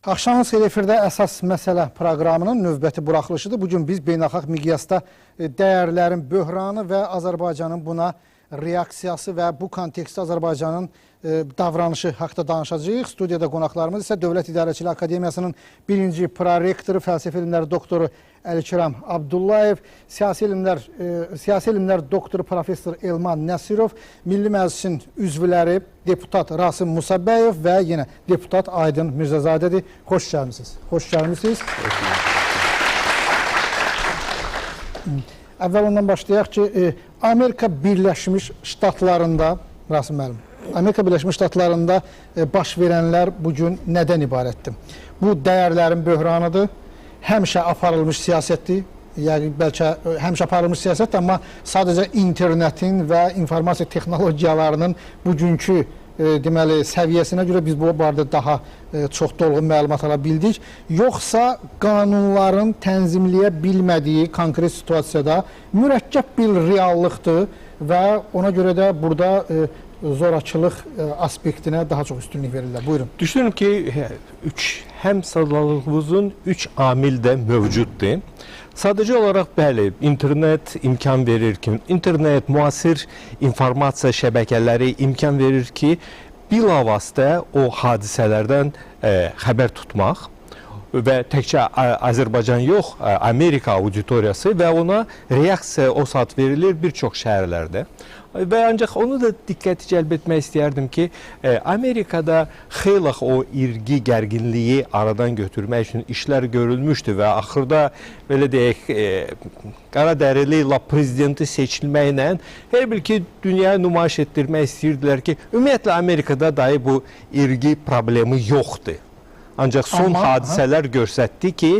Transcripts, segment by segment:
Axşamınız xeyir, efirdə əsas məsələ proqramının növbəti buraxılışıdır. Bugün biz beynəlxalq miqyasda dəyərlərin böhranı və Azərbaycanın buna reaksiyası və bu kontekstdə Azərbaycanın davranışı haqda danışacağıq. Studiyada qonaqlarımız isə Dövlət İdarəçiliyi Akademiyasının birinci prorektoru, fəlsəfə elmləri doktoru Əlikiram Abdullayev, siyasi elmlər doktoru professor Elman Nəsirov, Milli Məclisin üzvləri deputat Rasim Musabbəyev və yenə deputat Aydın Mirzazadədir. Xoş gəlmişsiniz. Xoş gəlmişsiniz. Əvvəl ondan başlayaq ki, Amerika Birləşmiş Ştatlarında, Rasim müəllim, Amerika Birləşmiş Ştatlarında baş verənlər bugün nədən ibarətdir? Bu dəyərlərin böhranıdır, həmişə aparılmış siyasətdir, yəni bəlkə həmişə aparılmış siyasətdir, amma sadəcə internetin və informasiya texnologiyalarının bugünkü deməli səviyyəsinə görə biz bu barədə daha çox dolğun məlumat ala bildik. Yoxsa qanunların tənzimləyə bilmədiyi konkret situasiyada mürəkkəb bir reallıqdır və ona görə də burada zorakılıq aspektinə daha çox üstünlük verirlər. Buyurun. Düşünürüm ki, həm sadalığımızın 3 amil də mövcuddur. Sadəcə olaraq, bəli, internet imkan verir ki, internet, müasir informasiya şəbəkələri imkan verir ki, bilavasitə o hadisələrdən xəbər tutmaq və təkcə Azərbaycan yox, Amerika auditoriyası və ona reaksiya o saat verilir bir çox şəhərlərdə. Və ancaq onu da diqqəti cəlb etmək istəyərdim ki, Amerikada xeyli o irqi gərginliyi aradan götürmək üçün işlər görülmüşdü və axırda belə deyək, qaradərili prezidenti seçilməklə hər bir ki, dünyaya nümayiş etdirmək istəyirdilər ki, ümumiyyətlə Amerikada dahi bu irqi problemi yoxdur. Ancaq son hadisələr göstərdi ki,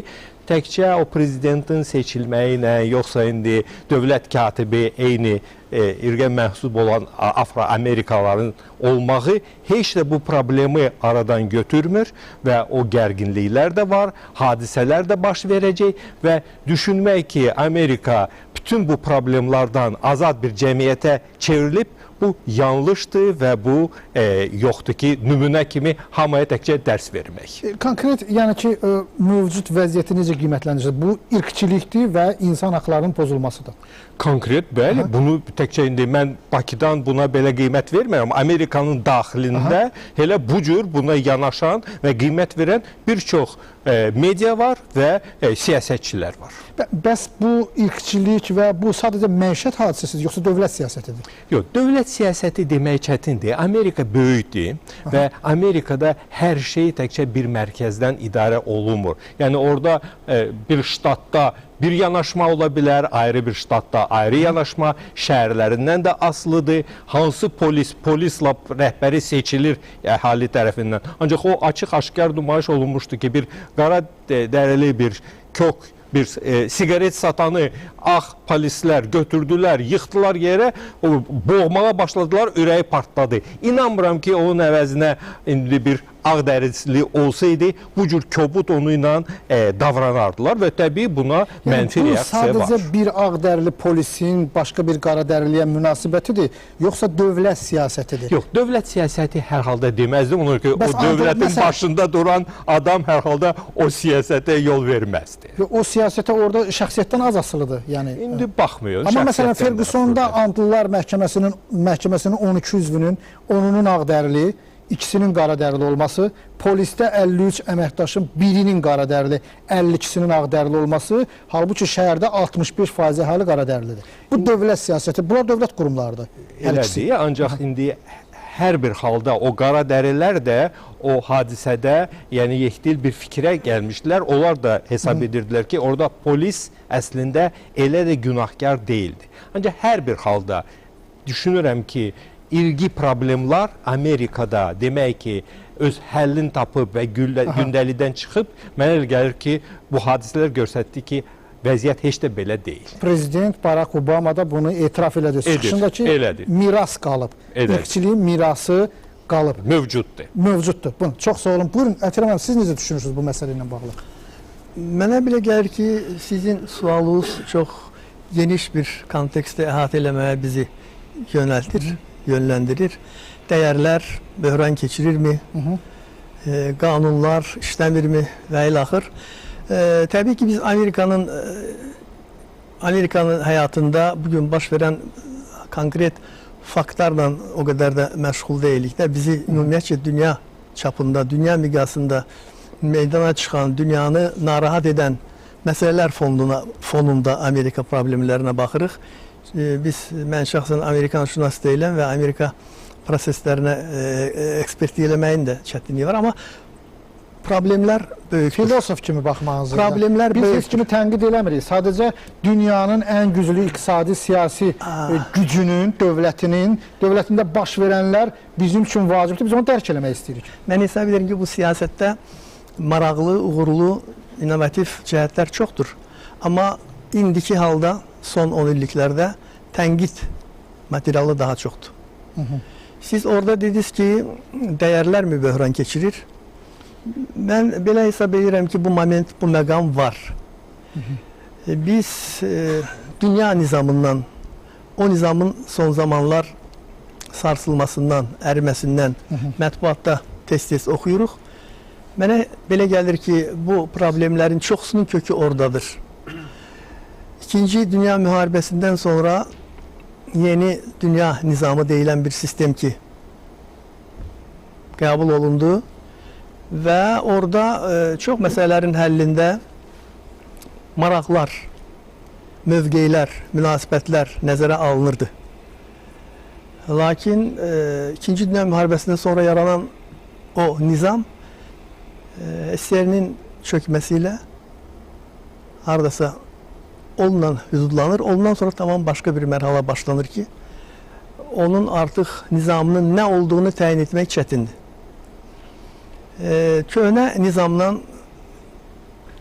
təkcə o prezidentin seçilməyi ilə, yoxsa indi dövlət katibi eyni irqə məxsub olan Afro-Amerikalıların olmağı heç də bu problemi aradan götürmür və o gərginliklər də var, hadisələr də baş verəcək və düşünmək ki, Amerika bütün bu problemlərdən azad bir cəmiyyətə çevrilib, bu yanlışdır və bu yoxdur ki, nümunə kimi hamıya təkcə dərs vermək. Konkret, yəni ki, mövcud vəziyyəti necə qiymətləndirirsiniz? Bu irqçilikdir və insan haqlarının pozulmasıdır. Konkret, bəli, bunu təkcə indi mən Bakıdan buna belə qiymət vermirəm. Amerikanın daxilində elə bu cür buna yanaşan və qiymət verən bir çox media var və siyasətçilər var. Bəs bu irqçilik və bu sadəcə məişət hadisəsidir, yoxsa dövlət siyasətidir? Yox, dövlət siyasəti demək çətindir. Amerika böyükdür və Amerikada hər şey təkcə bir mərkəzdən idarə olunmur. Yəni orada bir ştatda bir yanaşma ola bilər, ayrı bir ştatda ayrı yanaşma, şəhərlərindən də asılıdır. Hansı polislə rəhbəri seçilir əhali tərəfindən. Ancaq o açıq-aşkar nümayiş olunmuşdu ki, bir qara dərili bir kök, bir sigaret satanı ağ polislər götürdülər, yıxdılar yerə, boğmağa başladılar, ürəyi partladı. İnanmıram ki, onun əvəzinə indi bir ağ dərisli olsaydı, bu cür kobud onu ilə davranardılar və təbii buna mənfi reaksiya var. Bu sadəcə bir ağ dərili polisin başqa bir qara dəriliyə münasibətidir, yoxsa dövlət siyasətidir? Yox, dövlət siyasəti hər halda deməzdim. Onu ki, o dövlətin başında duran adam hər halda o siyasətə yol verməzdi. O siyasətə orada şəxsiyyətdən az asılıdır. İndi baxmıyor. Amma məsələn, Fergusonda Antlılar məhkəməsinin 12 üzvünün, 10-unun ağ dərili, ikisinin qara dərili olması, polisdə 53 əməkdaşın birinin qara dərili, 52-sinin ağ dərili olması, halbuki şəhərdə 65% əhali qara dərilidir. Bu dövlət siyasəti, bunlar dövlət qurumlarıdır. Elədir, ancaq indi hər bir halda o qara dərilər də o hadisədə, yəni yekdil bir fikrə gəlmişdilər. Onlar da hesab edirdilər ki, orada polis əslində elə də günahkar deyildi. Ancaq hər bir halda düşünürəm ki, irqi problemlər Amerikada demək ki, öz həllini tapıb və gündəlikdən çıxıb, mənə elə gəlir ki, bu hadisələr göstərdi ki, vəziyyət heç də belə deyil. Prezident Barack Obama da bunu etiraf elədi. Çıxışındakı miras qalıb. İrqçiliyin mirası qalıb. Mövcuddur. Mövcuddur. Çox sağ olun. Buyurun, Ətirəm, siz necə düşünürsünüz bu məsələ ilə bağlı? Mənə belə gəlir ki, sizin sualınız çox geniş bir kontekstdə əhatə eləməyə bizi yönəldir, yönləndirir. Dəyərlər böhran keçirirmi? qanunlar işləmirmi və ilaxır. Təbii ki biz Amerikanın həyatında bugün baş verən konkret faktlarla o qədər də məşğul deyilik də, bizi ümumiyyətcə dünya çapında, dünya miqyasında meydana çıxan, dünyanı narahat edən məsələlər fonunda Amerika problemlərinə baxırıq. Mən şəxsən Amerikan şünas deyiləm və Amerika proseslərinə ekspertlik eləməyin də çətinliyi var, amma problemlər böyükdür. Filosof kimi baxmanızı. Problemlər biz böyükdür. heç kimi tənqid eləmirik. Sadəcə dünyanın ən güclü iqtisadi, siyasi gücünün, dövlətində baş verənlər bizim üçün vacibdir. Biz onu dərk eləmək istəyirik. Mən hesab edirəm ki, bu siyasətdə maraqlı, uğurlu, innovativ cəhətlər çoxdur. Amma indiki halda, son 10 illiklərdə tənqid materialı daha çoxdur. Siz orada dediniz ki, dəyərlər mi böhran keçirir? Mən belə hesab edirəm ki, bu moment, bu məqam var. Biz dünya nizamından, o nizamın son zamanlar sarsılmasından, əriməsindən mətbuatda tez-tez oxuyuruq. Mənə belə gəlir ki, bu problemlərin çoxsunun kökü oradadır. İkinci Dünya Müharibəsindən sonra yeni dünya nizamı deyilən bir sistem ki qəbul olundu və orada çox məsələlərin həllində maraqlar, mövqeylər, münasibətlər nəzərə alınırdı. Lakin İkinci Dünya Müharibəsindən sonra yaranan o nizam SSR-nin çökməsi ilə haradasa onunla hüdudlanır. Ondan sonra tamam başqa bir mərhala başlanır ki, onun artıq nizamının nə olduğunu təyin etmək çətindir. Köhnə nizamdan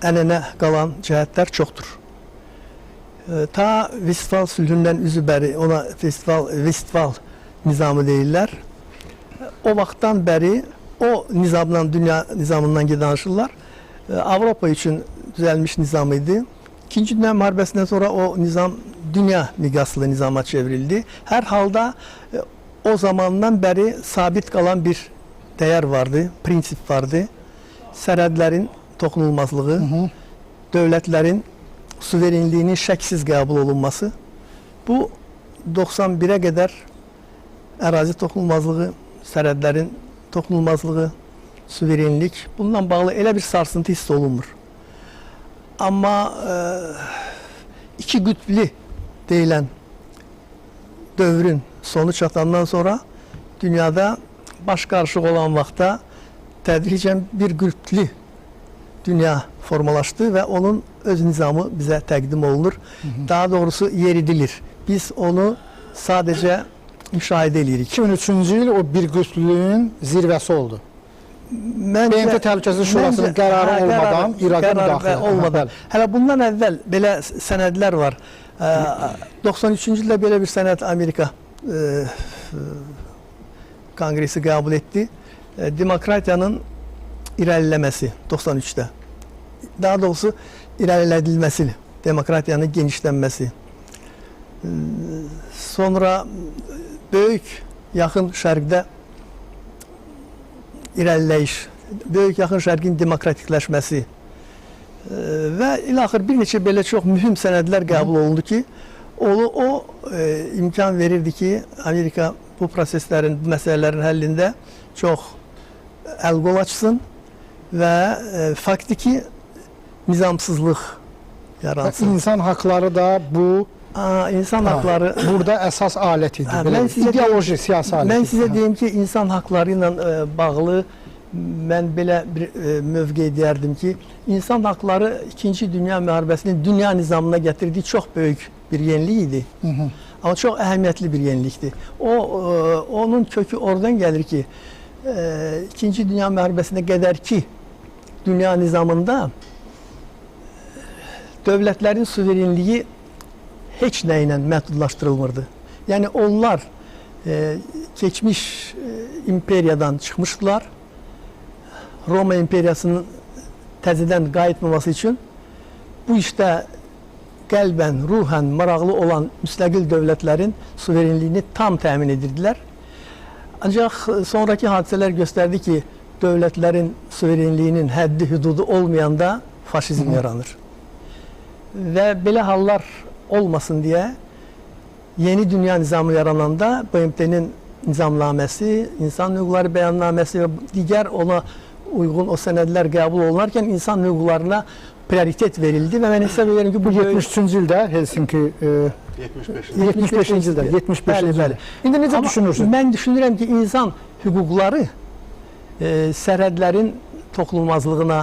ənənə qalan cəhətlər çoxdur. Ta Vestfal sülhündən üzü bəri, ona Vestfal nizamı deyirlər. O vaxtdan bəri o nizamdan, dünya nizamından danışırlar. Avropa üçün düzəlmiş nizam idi. İkinci Dünya Müharibəsindən sonra o nizam dünya miqyaslı nizama çevrildi. Hər halda o zamandan bəri sabit qalan bir dəyər vardı, prinsip vardı. Sərhədlərin toxunulmazlığı, dövlətlərin suverenliyinin şəksiz qəbul olunması. Bu 91-ə qədər ərazi toxunulmazlığı, sərhədlərin toxunulmazlığı, suverenlik, bununla bağlı elə bir sarsıntı hiss olunmur. Amma iki qütblü deyilən dövrün sonu çatandan sonra dünyada baş qarışıq olan vaxtda tədricən bir qütblü dünya formalaşdı və onun öz nizamı bizə təqdim olunur. Daha doğrusu yeridilir. Biz onu sadəcə müşahidə edirik. 2003-cü il o bir qütlülüyün zirvəsi oldu. BMT Təhlükəsizlik Şurasının qərarı olmadan İraqa müdaxilə olmadan. Hələ bundan əvvəl belə sənədlər var. 93-cü ildə belə bir sənəd Amerika Konqresi qəbul etdi. Demokratiyanın irəliləməsi 93-də. Daha doğrusu irəlilədilməsi, demokratiyanın genişlənməsi. Sonra böyük yaxın şərqdə irəliləyiş, böyük yaxın şərqin demokratikləşməsi və ilaxır bir neçə belə çox mühüm sənədlər qəbul olundu ki, o imkan verirdi ki, Amerika bu proseslərin, bu məsələlərin həllində çox əl-qol açsın və faktiki nizamsızlıq yaransın. İnsan haqları da bu insan haqları burada əsas alət idi. İdeoloji, siyasi alət. Mən sizə deyim ki, insan haqları ilə bağlı mən belə bir mövqe deyərdim ki, insan haqları 2-ci Dünya Müharibəsinin dünya nizamına gətirdiyi çox böyük bir yenilik idi. Amma çox əhəmiyyətli bir yenilikdir. Onun kökü oradan gəlir ki, 2-ci Dünya Müharibəsinə qədər ki, dünya nizamında dövlətlərin suverenliyi heç nə ilə məhdudlaşdırılmırdı. Yəni onlar keçmiş imperiyadan çıxmışdılar. Roma imperiyasının təzədən qayıtmaması üçün bu işdə qəlbən, ruhən maraqlı olan müstəqil dövlətlərin suverenliyini tam təmin edirdilər. Ancaq sonraki hadisələr göstərdi ki, dövlətlərin suverenliyinin həddi hüdudu olmayanda faşizm yaranır. Və belə hallar olmasın deyə yeni dünya nizamı yarananda BMT-nin nizamnaməsi, insan hüquqları bəyannaməsi və digər ona uyğun o sənədlər qəbul olunarkən insan hüquqlarına prioritet verildi və mən hesab edirəm ki, Bu 73-cü ildə Helsinki 75-ci ildə, 75-ci ildə. İndi necə Amma düşünürsün? mən düşünürəm ki, insan hüquqları sərhədlərin toxunulmazlığına,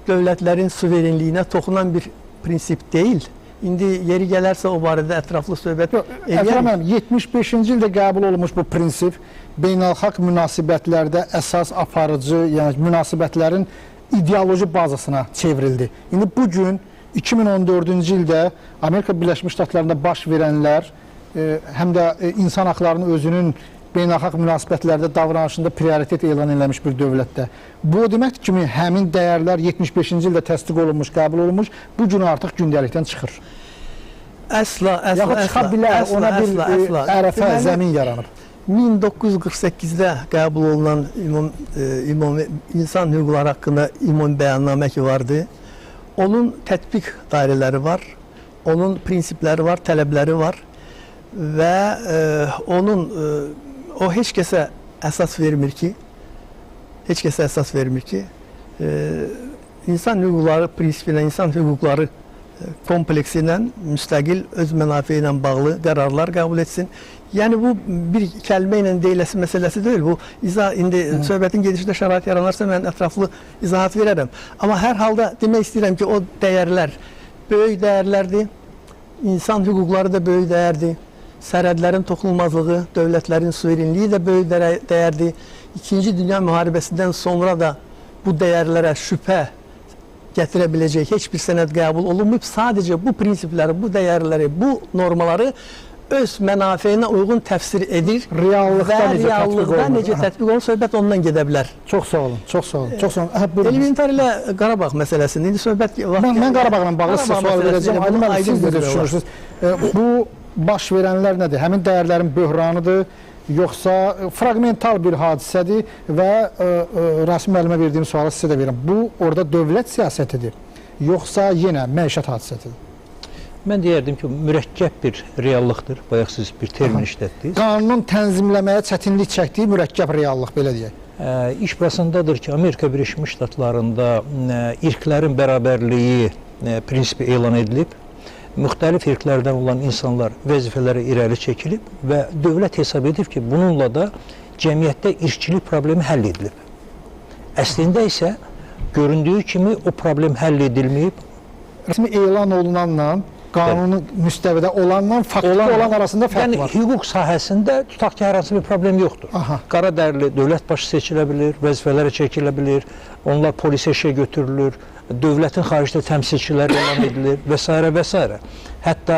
dövlətlərin suverenliyinə toxunan bir prinsip deyil. İndi yeri gələrsə o barədə ətraflı söhbət Əkrəm, 75-ci ildə qəbul olunmuş bu prinsip beynəlxalq münasibətlərdə əsas aparıcı, yəni münasibətlərin ideoloji bazasına çevrildi. İndi bugün 2014-cü ildə Amerika Birləşmiş Ştatlarında baş verənlər həm də insan haqlarının özünün beynəlxalq münasibətlərdə davranışında prioritet elan edilmiş bir dövlətdə. Bu demək kimi həmin dəyərlər 75-ci ildə təsdiq olunmuş, qəbul olunmuş, bu gün artıq gündəlikdən çıxır. Əsla, Yaxud çıxa bilər, ona bir ərəfə, zəmin yaranıb. 1948-də qəbul olunan insan hüquqları haqqında ümumi bəyannamə ki vardı. Onun tətbiq dairələri var, onun prinsipləri var, tələbləri var və o heç kəsə əsas vermir ki, insan hüquqları prinsipinə, insan hüquqları kompleksi ilə müstəqil öz mənafe ilə bağlı qərarlar qəbul etsin. Yəni bu bir kəlmə ilə deyiləsi məsələsi deyil. Bu indi söhbətin gedişində şərait yaranarsa mən ətraflı izahat verərəm. Amma hər halda demək istəyirəm ki, o dəyərlər böyük dəyərlərdir. İnsan hüquqları da böyük dəyərdir. Sərhədlərin toxunulmazlığı, dövlətlərin suverenliyi də böyük dəyərdir. İkinci Dünya müharibəsindən sonra da bu dəyərlərə şübhə gətirə biləcək heç bir sənəd qəbul olunmayıb. Sadəcə bu prinsipləri, bu dəyərləri, bu normaları öz mənafeyinə uyğun təfsir edir. Reallıqda necə tətbiq olunur, söhbət ondan gedə bilər. Çox sağ olun, çox sağ olun. Elementar ilə Qarabağ məsələsində indi söhbət... Mən Qarabağla bağlı sizə sual verəcəm. Siz necə düşünürsünüz? Bu baş verənlər nədir? Həmin dəyərlərin böhranıdır, yoxsa fraqmental bir hadisədir və Rasim müəllimə verdiyim sualı sizə də verirəm. Bu, orada dövlət siyasətidir, yoxsa yenə məişət hadisətidir? Mən deyərdim ki, mürəkkəb bir reallıqdır. Bayaq siz bir termin işlətdiniz. Qanunun tənzimləməyə çətinlik çəkdiyi mürəkkəb reallıq, belə deyək. İş burasındadır ki, Amerika Birləşmiş Ştatlarında irqlərin bərabərliyi prinsipi elan edilib. Müxtəlif irqlərdən olan insanlar vəzifələrə irəli çəkilib və dövlət hesab edib ki, bununla da cəmiyyətdə irqçilik problemi həll edilib. Əslində isə göründüyü kimi o problem həll edilməyib. Rəsmi elan olunanla, qanuni müstəvidə olanla, faktiki olan arasında fərq var. Yəni, hüquq sahəsində tutaq ki, hər hansı bir problem yoxdur. Qara dərli dövlət başı seçilə bilir, vəzifələrə çəkilə bilir, onlar polisə işə götürülür, dövlətin xaricdə təmsilçilər elan edilir və s. və s. Hətta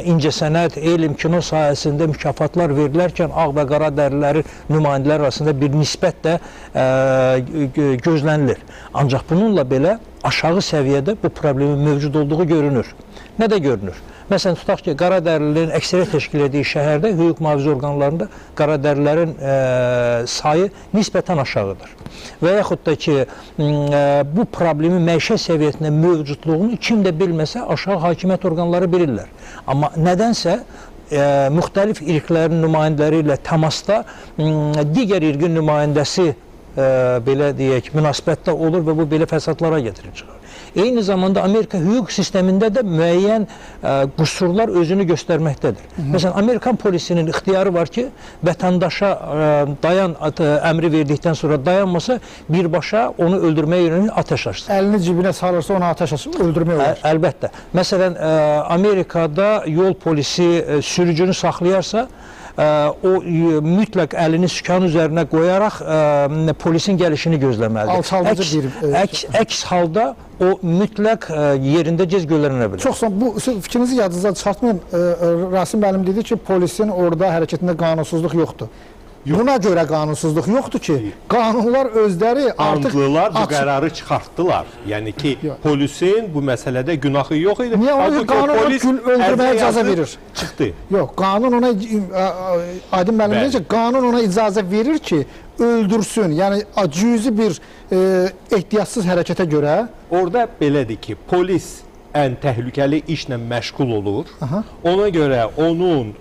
incəsənət, elm, kino sahəsində mükafatlar verilərkən ağ və qara dərlilərin nümayəndələr arasında bir nisbət də gözlənilir. Ancaq bununla belə aşağı səviyyədə bu problemin mövcud olduğu görünür. Nə də görünür? Məsələn, tutaq ki, qara dərlilərin əksəriyyət təşkil etdiyi şəhərdə hüquq mühafizə orqanlarında qara dərlilərin sayı nisbətən aşağıdır. Və yaxud da ki, bu problemin məişət səviyyətində mövcudluğunu kim də bilməsə aşağı hakimiyyət orqanları bilirlər. Amma nədənsə müxtəlif irqlərin nümayəndələri ilə təmasda digər irqin nümayəndəsi belə deyək, münasibətdə olur və bu belə fəsadlara gətirib çıxar. Eyni zamanda Amerika hüquq sistemində də müəyyən qüsurlar özünü göstərməkdədir. Məsələn, Amerikan polisinin ixtiyarı var ki, vətəndaşa dayan əmri verdikdən sonra dayanmasa, birbaşa onu öldürməyə yönelik atəş açsın. Əlini cibinə salırsa ona atəş açsın, öldürmək olar. Əlbəttə. Məsələn, Amerikada yol polisi sürücünü saxlayarsa, o mütləq əlini sükan üzərinə qoyaraq polisin gəlişini gözləməlidir. Əks halda o mütləq yerində gec görünə bilər. Çox son, bu fikrinizi yadınızdan çıxartmayın. Rasim müəllim dedi ki, polisin orada hərəkətində qanunsuzluq yoxdur. Buna görə qanunsuzluq yoxdur ki, qanunlar özləri artıq Andlılar bu açıq. qərarı çıxartdılar. Yəni ki, Yox. polisin bu məsələdə günahı yox idi. Niyə ona Halbuki qanun ona polis gül öldürməyə ərizə icazə yazıb verir? Çıxdı. Yox, qanun ona Aydın müəllim Bəli. deyəcək, qanun ona icazə verir ki, öldürsün. Yəni cüzi bir ehtiyatsız hərəkətə görə Orada belədir ki, polis ən təhlükəli işlə məşğul olur. Aha. Ona görə onun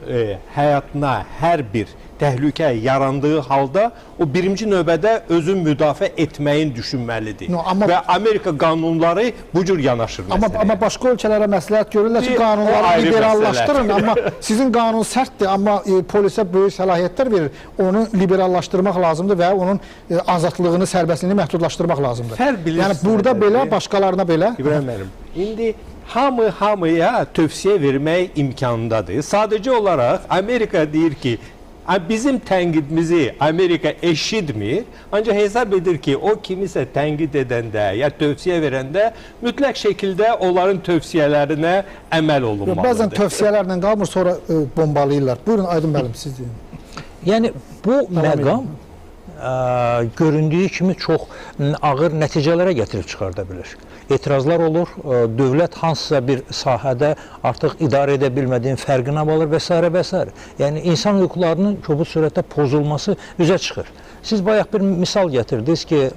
həyatına hər bir təhlükə yarandığı halda o birinci növbədə özünü müdafiə etməyin düşünməlidir. No, amma- Və Amerika qanunları bu cür yanaşır məsələyə. amma başqa ölkələrə məsləhət görürlər ki, O qanunları ayrı liberallaşdırın, amma sizin qanun sərtdir, amma polisə böyük səlahiyyətlər verir. Onu liberallaşdırmaq lazımdır və onun azadlığını, sərbəstliyini məhdudlaşdırmaq lazımdır. Fərq bilirsiniz Yəni burada nədir? belə, başqalarına belə. İbrahim müəllim, indi hamıya tövsiyə vermək imkanındadır. Sadəcə olaraq Amerika deyir ki, bizim tənqidimizi Amerika eşitmir, ancaq hesab edir ki, o kimisə tənqid edəndə ya tövsiyə verəndə mütləq şəkildə onların tövsiyələrinə əməl olunmalıdır. Bəzən tövsiyələrlə qalmır, sonra bombalayırlar. Buyurun Aydın müəllim, siz deyin. Yəni bu məqam göründüyü kimi çox ağır nəticələrə gətirib çıxarda bilir. Etirazlar olur, dövlət hansısa bir sahədə artıq idarə edə bilmədiyin fərqinə alır və s. və s. Yəni insan hüquqlarının kobud surətdə pozulması üzə çıxır. Siz bayaq bir misal gətirdiniz ki,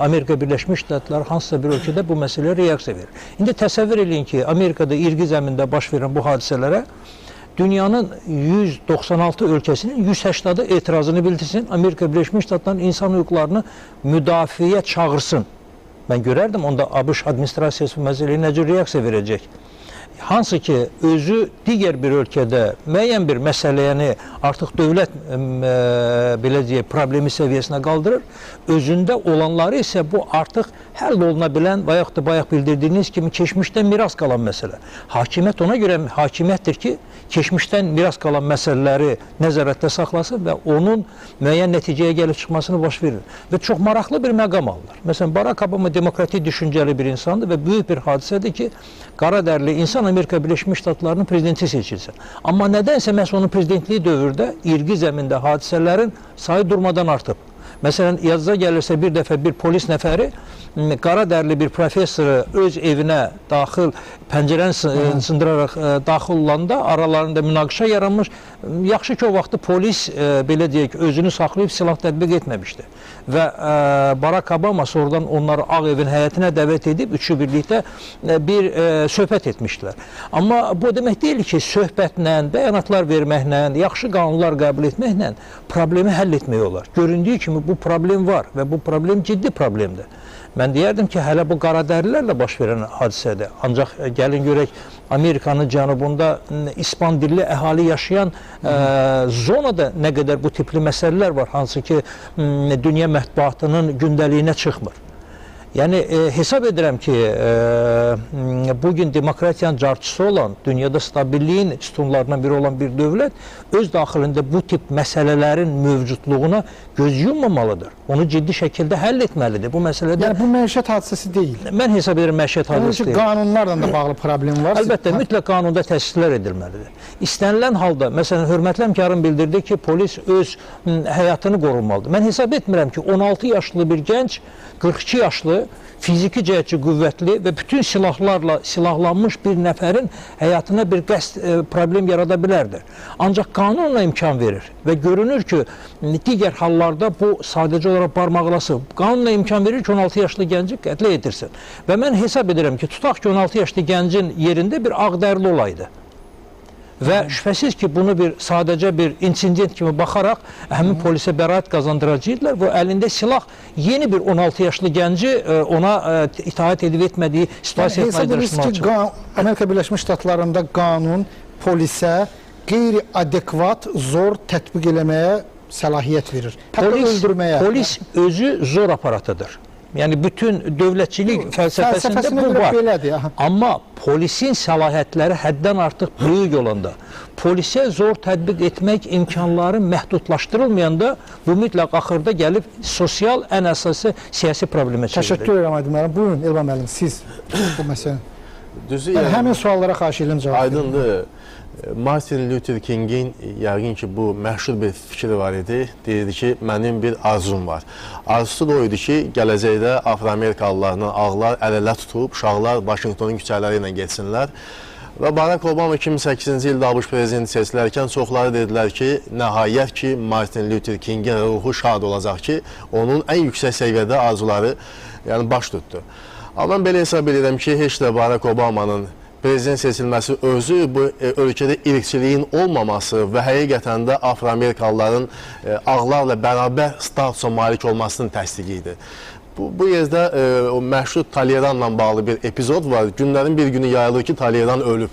Amerika Birləşmiş Ştatları hansısa bir ölkədə bu məsələyə reaksiya verir. İndi təsəvvür edin ki, Amerikada irqi zəmində baş verən bu hadisələrə dünyanın 196 ölkəsinin 180-ı etirazını bildirsin, Amerika Birləşmiş Ştatlarının insan hüquqlarını müdafiəyə çağırsın. Mən görərdim, onda ABŞ administrasiyası məsələyə necə reaksiya verəcək. Hansı ki, özü digər bir ölkədə müəyyən bir məsələni artıq dövlət belə deyək, problemi səviyyəsinə qaldırır, özündə olanları isə bu artıq həll oluna bilən və yaxud da bayaq bildirdiyiniz kimi keçmişdən miras qalan məsələ. Hakimiyyət ona görə hakimiyyətdir ki, keçmişdən miras qalan məsələləri nəzarətdə saxlasın və onun müəyyən nəticəyə gəlib çıxmasını baş verir. Və çox maraqlı bir məqam alınır. Məsələn, Barack Obama demokratik düşüncəli bir insandır və böyük bir hadisədir ki, qaradərli insan Amerika Birləşmiş Ştatlarının prezidenti seçilsin. Amma nədənsə məhz onun prezidentliyi dövrdə irqi zəmində hadisələrin sayı durmadan artıb. Məsələn, yazıza gəlirsə bir dəfə bir polis nəfəri qaradərli bir professoru öz evinə daxil, pəncərəni sındıraraq daxil olanda aralarında münaqişə yaranmış. Yaxşı ki, o vaxtı polis belə deyək, özünü saxlayıb silah tətbiq etməmişdi. Və Barack Obama sonradan onları Ağ Evin həyətinə dəvət edib, üçü birlikdə bir söhbət etmişdilər. Amma bu demək deyil ki, söhbətlə, bəyanatlar verməklə, yaxşı qanunlar qəbul etməklə problemi həll etmək olar. Göründüyü kimi bu problem var və bu problem ciddi problemdir. Mən deyərdim ki, hələ bu qaradərlilərlə baş verən hadisədir. Ancaq gəlin görək, Amerikanın cənubunda İspan dilli əhali yaşayan zonada nə qədər bu tipli məsələlər var, hansı ki, dünya mətbuatının gündəliyinə çıxmır. Yəni, hesab edirəm ki, bugün demokratiyanın carçısı olan, dünyada stabilliyin sütunlarından biri olan bir dövlət öz daxilində bu tip məsələlərin mövcudluğuna göz yummamalıdır. Onu ciddi şəkildə həll etməlidir. Bu məsələdə... Yəni, bu məişət hadisəsi deyil. Mən hesab edirəm məişət hadisəsi deyil. Qanunlarla da bağlı problem var. Əlbəttə, mütləq qanunda təsdiqlər edilməlidir. İstənilən halda, məsələn, hörmətli həmkarım bildirdi ki, polis öz həyatını qorunmalıdır. Mən hesab etmirəm ki, 16 yaşlı bir gənc, 42 yaşlı, fiziki cəhətçi qüvvətli və bütün silahlarla silahlanmış bir nəfərin həyatına bir qəsd problem yarada bilərdir. Ancaq qanun ona imkan verir və görünür ki, digər hallarda bu sadəcə olaraq barmaqlası. Qanunla imkan verir ki, 16 yaşlı gənci qətlə yetirsin. Və mən hesab edirəm ki, tutaq ki, 16 yaşlı gəncin yerində bir ağdərli olaydı. Və şübhəsiz ki, bunu sadəcə bir insident kimi baxaraq həmin polisə bəraət qazandıracaqdılar və əlində silah yeni bir 16 yaşlı gənci ona itaət edib etmədiyi situasiya hesab edirsiniz ki, Amerika Birləşmiş Ştatlarında qanun polisə qeyri-adekvat, zor tətbiq eləməyə səlahiyyət verir. Hətta öldürməyə. Polis özü zor aparatıdır. Yəni, bütün dövlətçilik fəlsəfəsində bu var. Belədir, amma polisin səlahiyyətləri həddən artıq böyük olanda, polisə zor tətbiq etmək imkanları məhdudlaşdırılmayanda bu mütləq axırda gəlib sosial, ən əsası siyasi problemə çevirir. Təşəkkür edirəm Aydın müəllim. Buyurun Elvan müəllim, siz bu məsələ. Düzü, Yəni, həmin suallara xahiş edirəm cavab. Aydındır. Martin Luther King'in yəqin ki, bu məşhur bir fikri var idi. Deyirdi ki, mənim bir arzum var. Arzusu da o idi ki, gələcəkdə Afro-Amerikalılarla ağlar əl-ələ tutub, uşaqlar Washingtonun küçələri ilə geçsinlər. Və Barack Obama 2008-ci ildə ABŞ prezidenti seçilərkən çoxları dedilər ki, nəhayət ki, Martin Luther King'in ruhu şad olacaq ki, onun ən yüksək səviyyədə arzuları baş tutdu. Amma mən belə hesab edirəm ki, heç də Barack Obama'nın prezident seçilməsi özü bu ölkədə irqçiliyin olmaması və həqiqətən də Afro-Amerikalıların ağlarla bərabər statusa malik olmasının təsdiqi idi. Bu yerdə o məşhur Taleyranla bağlı bir epizod var. Günlərin bir günü yayılır ki, Taleyran ölüb.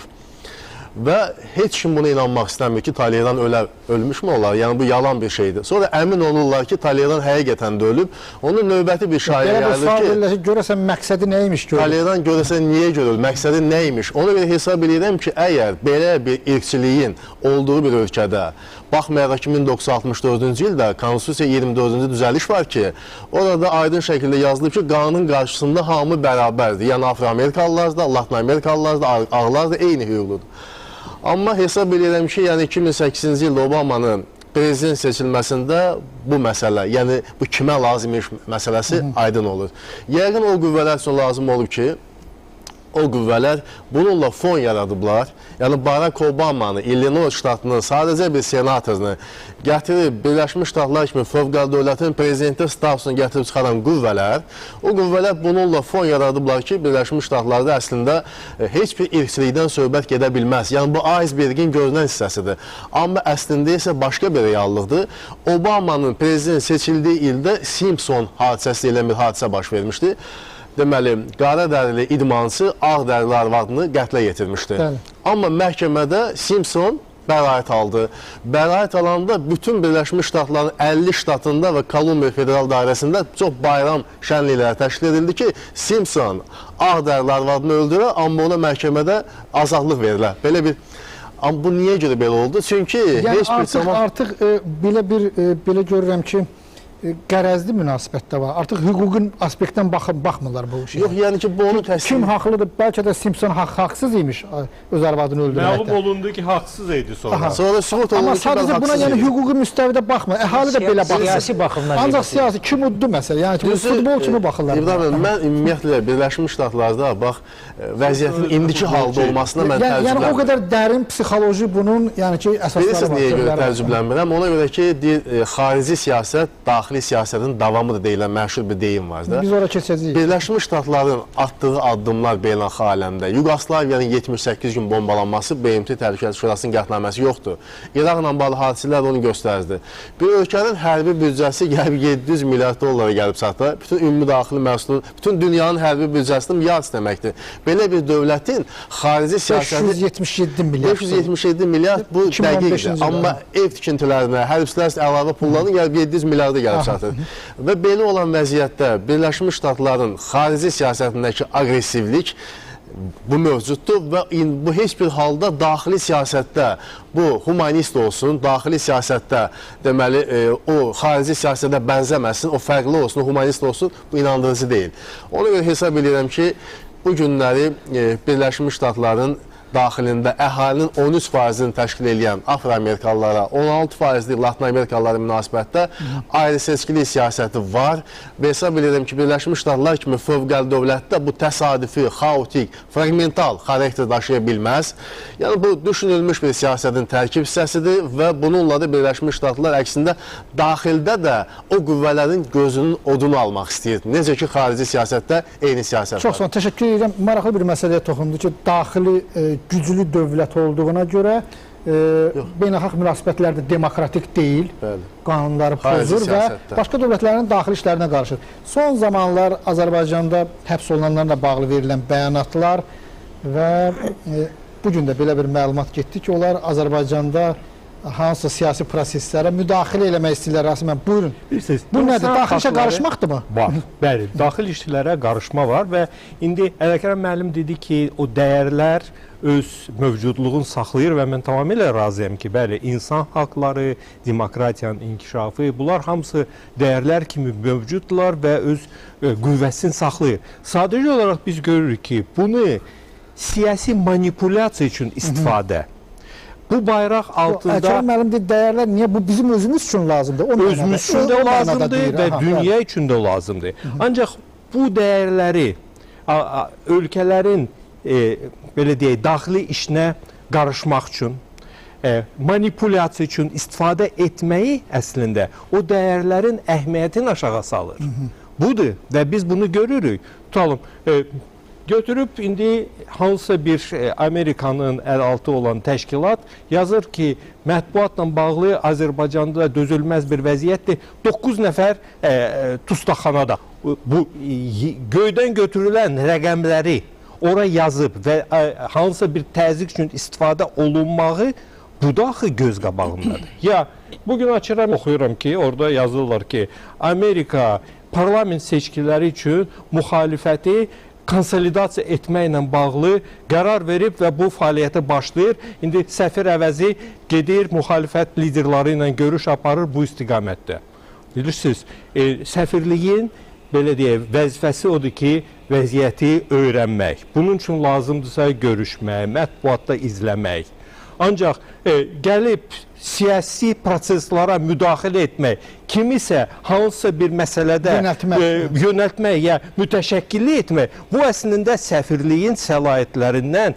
Və heç kim buna inanmaq istəmir ki, Taleyran ölmüş mü olar? Yəni bu yalan bir şeydir. Sonra əmin olurlar ki, Taleyran həqiqətən də ölüb. Onun növbəti bir şair yayılır ki, görəsən məqsədi nəymiş görür? Taleyran görəsən niyə görür? Məqsədi nəymiş? Ona görə hesab edirəm ki, əgər belə bir irqçiliyin olduğu bir ölkədə, baxmayaraq ki, 1964-cü ildə Konstitusiya 24-cü düzəliş var ki, orada aydın şəkildə yazılıb ki, qanun qarşısında hamı bərabərdir. Yəni Afro-Amerikalılar da, Latino-Amerikalılar da, ağlar da eyni hüquqludur. Amma hesab edirəm ki, yəni 2008-ci ildə Obamanın prezident seçilməsində bu məsələ, yəni bu kimə lazımmış məsələsi aydın olur. Yəqin o qüvvələr üçün lazım olub ki, o qüvvələr bununla fon yaradıblar. Yəni Barack Obama'nı, Illinois ştatının sadəcə bir senatorunu gətirib Birləşmiş Ştatlar kimi fövqəladə dövlətin prezidenti statusunu gətirib çıxaran qüvvələr, o qüvvələr bununla fon yaradıblar ki, Birləşmiş Ştatlarda əslində heç bir irqçilikdən söhbət gedə bilməz. Yəni bu icebergin görünən hissəsidir. Amma əslində isə başqa bir reallıqdır. Obama'nın prezident seçildiyi ildə Simpson hadisəsi ilə bir hadisə baş vermişdi. Deməli, qara dərili idmançı ağ dərili arvadını qətlə yetirmişdi. Bəli. Amma məhkəmədə Simpson bəraət aldı. Bəraət alanda bütün Birləşmiş Ştatların 50 ştatında və Kolumbiya Federal Dairəsində çox bayram şənlikləri təşkil edildi ki, Simpson ağ dərili arvadını öldürür, amma ona məhkəmədə azadlıq verilir. Belə bir... Amma bu niyə görə belə oldu? Çünki yəni heç bir zaman... Artıq belə görürəm ki, qərəzli münasibətdə var. Artıq hüququn aspektdən baxmırlar bu şeyə. Yox, yəni ki, bu onu təsdiq... Kim haqlıdır? Bəlkə də Simpson haqsız imiş öz arvadını öldürməkdə. Məlum olundu ki, haqsız idi sonra. Sonra sübut olundu ki, amma sadəcə buna yəni hüquqi müstəvidə baxmır. Əhali də belə baxır. Siyasi baxımdan. Ancaq siyasi kim uddu məsələ? Yəni ki, futbol kimi baxırlar. İbrahim, mən ümumiyyətlə Birləşmiş Ştatlarda bax, vəziyyətin indiki halda olmasına mən təəccüblənmirəm. Yəni o qədər dərin psixoloji bunun, yəni ki, əsasları var. Bilirsiniz niyə görə təəccüblənmirəm? Ona görə ki, xarici siyasət, daxili siyasətin davamıdır deyilən məşhur bir deyim var da. Biz ora keçəcəyik. Birləşmiş Ştatların atdığı addımlar beynəlxalq aləmdə, Yugoslaviyanın 78 gün bombalanması, BMT Təhlükəsizlik Şurasının qətnəməsi yoxdur. İraqla bağlı hadisələr onu göstərdi. Bir ölkənin hərbi büdcəsi gəlib 700 milyard dollara gəlib çatdı. Bütün ümumi daxili məhsulun, bütün dünyanın hərbi büdcəsinin milyard deməkdir. Belə bir dövlətin xarici siyasəti 577 milyard bu dəqiqdir. Amma ev tikintilərinə, hərbçilər əlavə pullarını gəlib 700 milyarda gəlib çatır. Və belə olan vəziyyətdə Birləşmiş Ştatların xarici siyasətindəki aqressivlik bu mövcuddur və bu heç bir halda daxili siyasətdə bu humanist olsun, daxili siyasətdə deməli o xarici siyasətə bənzəməsin, o fərqli olsun, o humanist olsun, bu inandırıcı deyil. Ona görə hesab edirəm ki, bu günləri Birləşmiş Ştatların daxilində əhalinin 13%-ni təşkil edən Afro-Amerikalılara, 16%-li Latino-Amerikalılara münasibətdə ayrı-seçkili siyasəti var və hesab edirəm ki, Birləşmiş Ştatlar kimi fövqəli dövlətdə bu təsadüfi, xaotik, fragmental xarakter daşıya bilməz. Yəni, bu düşünülmüş bir siyasətin tərkib hissəsidir və bununla da Birləşmiş Ştatlar əksində daxildə də o qüvvələrin gözünün odunu almaq istəyir. Necə ki, xarici siyasətdə eyni siyasət var. Çox sağ olun, təşəkkür edirəm. Maraqlı bir məsələyə toxundu ki, daxili güclü dövlət olduğuna görə beynəlxalq münasibətlərdə demokratik deyil, qanunları pozur və başqa dövlətlərin daxili işlərinə qarışır. Son zamanlar Azərbaycanda həbs olunanlarla bağlı verilən bəyanatlar və bugün də belə bir məlumat getdi ki, onlar Azərbaycanda hansı siyasi proseslərə müdaxilə eləmək istəyirlər rəsmən. Buyurun. Bu nədir? Daxili işə qarışmaqdırmı? Var. Bəli, daxil işlərə qarışma var və indi Ələkərəm müəllim dedi ki, o dəyərlər öz mövcudluğunu saxlayır və mən tamamilə razıyam ki, bəli, insan haqları, demokratiyanın inkişafı, bunlar hamısı dəyərlər kimi mövcudlar və öz qüvvəsini saxlayır. Sadəcə olaraq biz görürük ki, bunu siyasi manipulyasiya üçün istifadə bu bayraq altında Əkrəm müəllim deyir, dəyərlər niyə bu bizim özümüz üçün lazımdır? O mənada- özümüz üçün də o mənada lazımdır deyir, və aha, dünya üçün də lazımdır. Ancaq bu dəyərləri ölkələrin belə deyək, daxili işinə qarışmaq üçün, manipulyasiya üçün istifadə etməyi əslində o dəyərlərin əhəmiyyətini aşağı salır. Budur və biz bunu görürük. Tutalım, götürüb indi hansısa bir Amerikanın əl altı olan təşkilat yazır ki, mətbuatla bağlı Azərbaycanda dözülməz bir vəziyyətdir. 9 nəfər dustaqxanada. Bu göydən götürülən rəqəmləri ora yazıb və hansısa bir təzyiq üçün istifadə olunmağı bu da axı göz qabağındadır. Ya bugün açıram, oxuyuram ki, orada yazırlar ki, Amerika parlament seçkiləri üçün müxalifəti konsolidasiya etməklə bağlı qərar verib və bu fəaliyyətə başlayır. İndi səfir əvəzi gedir, müxalifət liderləri ilə görüş aparır bu istiqamətdə. Bilirsiniz, səfirliyin belə deyək, vəzifəsi odur ki, vəziyyəti öyrənmək. Bunun üçün lazımdırsa görüşmək, mətbuatda izləmək. Ancaq gəlib siyasi proseslara müdaxilə etmək, kimisə hansısa bir məsələdə yönəltmək ya mütəşəkkillik etmək, bu əslində səfirliyin səlahiyyətlərindən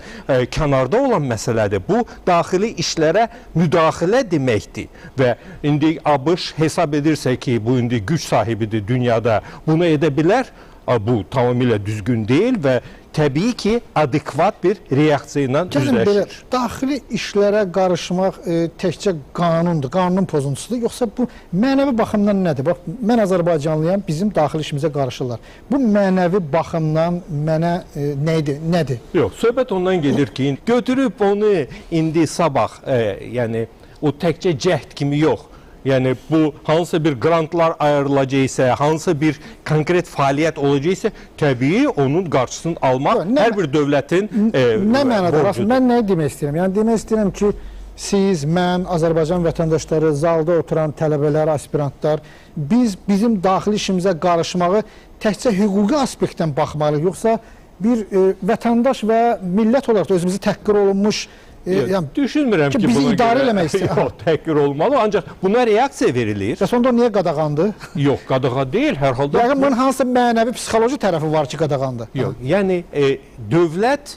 kənarda olan məsələdir. Bu, daxili işlərə müdaxilə deməkdir. Və indi ABŞ hesab edirsə ki, bu indi güc sahibidir dünyada, bunu edə bilər. Bu tamamilə düzgün deyil və təbii ki, adekvat bir reaksiya ilə üzləşir. Daxili işlərə qarışmaq təkcə qanundur, qanunun pozuntusudur, yoxsa bu mənəvi baxımdan nədir? Bax, mən Azərbaycanlıyam, bizim daxili işimizə qarışırlar. Bu mənəvi baxımdan mənə nədir? Yox, söhbət ondan gedir ki, götürüb onu indi sabah, yəni o təkcə cəhd kimi yox. Yəni bu hansısa bir qrantlar ayrılacaqsa, hansısa bir konkret fəaliyyət olacaqsa, təbii onun qarşısını almaq hər bir dövlətin nə mənada? Mən nə demək istəyirəm? Yəni demək istəyirəm ki, siz, mən, Azərbaycan vətəndaşları, zalda oturan tələbələr, aspirantlar, bizim daxili işimizə qarışmağı təkcə hüquqi aspektdən baxmalıyıq, yoxsa bir vətəndaş və millət olaraq da özümüzü təhqir olunmuş düşünmürəm ki, bizi idarə eləmək istəyir. Yox, təhqir olmalı, ancaq buna reaksiya verilir. Və sonda niyə qadağandı? Yox, qadağan deyil, hər halda. Yəni bunun hansısa mənəvi, psixoloji tərəfi var ki, qadağandı? Yox, yəni dövlət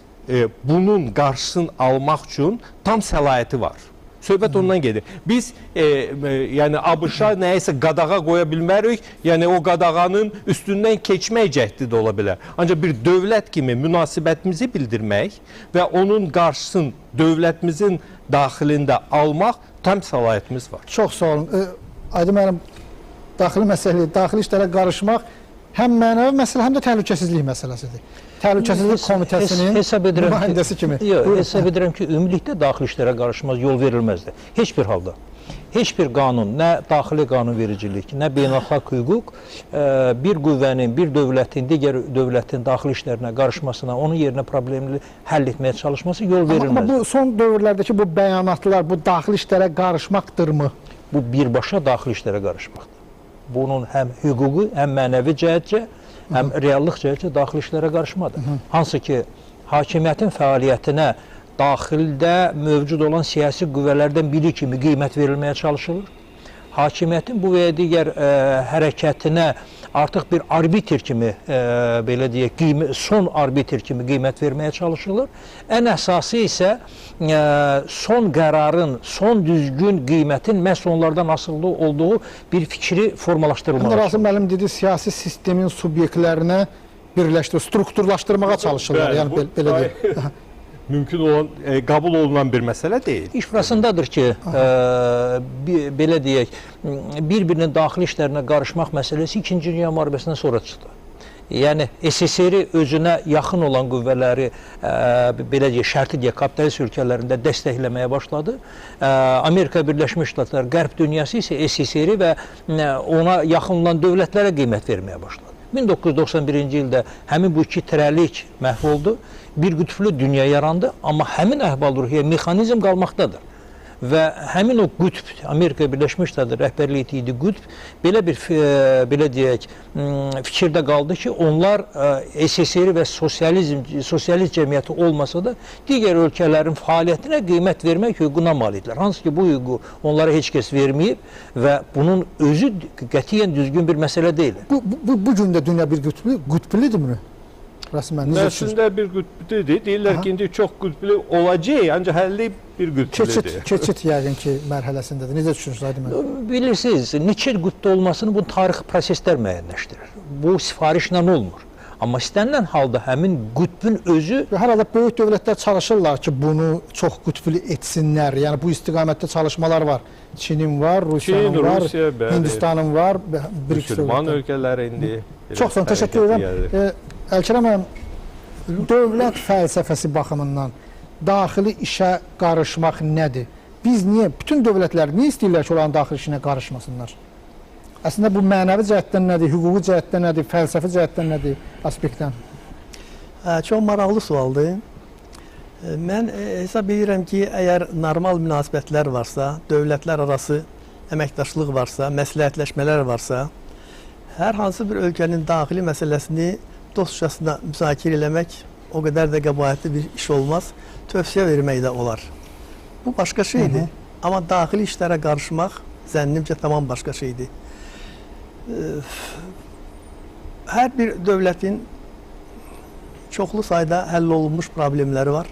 bunun qarşısını almaq üçün tam səlahiyyəti var. Söhbət ondan gedir. Biz yəni ABŞ-a nəyisə qadağa qoya bilmərik, yəni o qadağanın üstündən keçmək cəhdi də ola bilər. Ancaq bir dövlət kimi münasibətimizi bildirmək və onun qarşısını dövlətimizin daxilində almaq tam səlahiyyətimiz var. Çox sağ olun. Aydın müəllim, daxili işlərə qarışmaq həm mənəvi məsələ, həm də təhlükəsizlik məsələsidir. Təhlükəsizlik komitəsinin nümayəndəsi kimi. Yox, hesab edirəm ki, ümumilikdə daxili işlərə qarışmaz, yol verilməzdir. Heç bir halda. Heç bir qanun, nə daxili qanunvericilik, nə beynəlxalq hüquq bir qüvvənin, bir dövlətin, digər dövlətin daxili işlərinə qarışmasına, onun yerinə problemini həll etməyə çalışması yol verilməz. Amma bu son dövrlərdəki bu bəyanatlar, bu daxili işlərə qarışmaqdırmı? Bu birbaşa daxili işlərə qarışmaqdır. Bunun həm hüquqi, həm mənəvi cəhətcə, həm reallıq cəhətcə daxili işlərə qarışmadır. Hansı ki, hakimiyyətin fəaliyyətinə daxildə mövcud olan siyasi qüvvələrdən biri kimi qiymət verilməyə çalışılır. Hakimiyyətin bu və ya digər hərəkətinə artıq bir arbitr kimi, belə deyək, son arbitr kimi qiymət verməyə çalışılır. Ən əsası isə son qərarın, son düzgün qiymətin məhz onlardan asılı olduğu bir fikri formalaşdırılmağa çalışılır. Rasim müəllim dedi, siyasi sistemin subyektlərinə strukturlaşdırmağa çalışırlar. Yəni belə deyək. Mümkün olan, qəbul olunan bir məsələ deyil. İş burasındadır ki, belə deyək, bir-birinin daxili işlərinə qarışmaq məsələsi 2-ci Dünya müharibəsindən sonra çıxdı. Yəni, SSR-i özünə yaxın olan qüvvələri, belə deyək, şərti deyək, kapitalist ölkələrində dəstəkləməyə başladı. Amerika Birləşmiş Ştatları, Qərb dünyası isə SSR-i və ona yaxın olan dövlətlərə qiymət verməyə başladı. 1991-ci ildə həmin bu iki tərəlik məhv oldu. Bir qütblü dünya yarandı, amma həmin əhval-ruhiyyə mexanizm qalmaqdadır. və həmin o qütb, Amerika Birləşmiş Ştatları rəhbərlik etdiyi qütb belə bir belə deyək, fikirdə qaldı ki, onlar SSR və sosialist cəmiyyəti olmasa da digər ölkələrin fəaliyyətinə qiymət vermək hüququna malikdirlər. Hansı ki, bu hüququ onlara heç kəs verməyib və bunun özü qətiyyən düzgün bir məsələ deyil. Bu gün də dünya bir qütblidirmi? Rəsmən necə düşünürsünüz? Əslində bir qütblidir. Deyirlər ki, indi çox qütbli olacaq, ancaq həlli bir qütblidir. Keçid yəqin ki, mərhələsindədir. Necə düşünürsünüz Aydın müəllim? Bilirsiniz, neçə qütbdə olmasını bu tarixi proseslər müəyyənləşdirir. Bu sifarişlə olmur. Amma istənilən halda həmin qütbün özü... Hər halda böyük dövlətlər çalışırlar ki, bunu çox qütbli etsinlər. Yəni, bu istiqamətdə çalışmalar var. Çinin var, Rusiyanın var, Hindistanın var. Müslüman ölkələri indi... Çox sağ olun, təşəkkür edirəm. Əlkərəm müəllim, dövlət fəlsəfəsi baxımından daxili işə qarışmaq nədir? Biz niyə, bütün dövlətlər niyə istəyirlər ki, olan daxili işinə qarışmasınlar? Əslində bu mənəvi cəhətdən nədir, hüquqi cəhətdən nədir, fəlsəfi cəhətdən nədir, aspektdən? Çox maraqlı sualdır. Mən hesab edirəm ki, əgər normal münasibətlər varsa, dövlətlər arası əməkdaşlıq varsa, məsləhətləşmələr varsa, hər hansı bir ölkənin daxili məsələsini dostcasına müzakirə eləmək o qədər də qəbahətli bir iş olmaz. Tövsiyə vermək də olar. Bu başqa şeydir. Amma daxili işlərə qarışmaq zənnimcə tamam başqa şeydir. Hər bir dövlətin çoxlu sayda həll olunmuş problemləri var.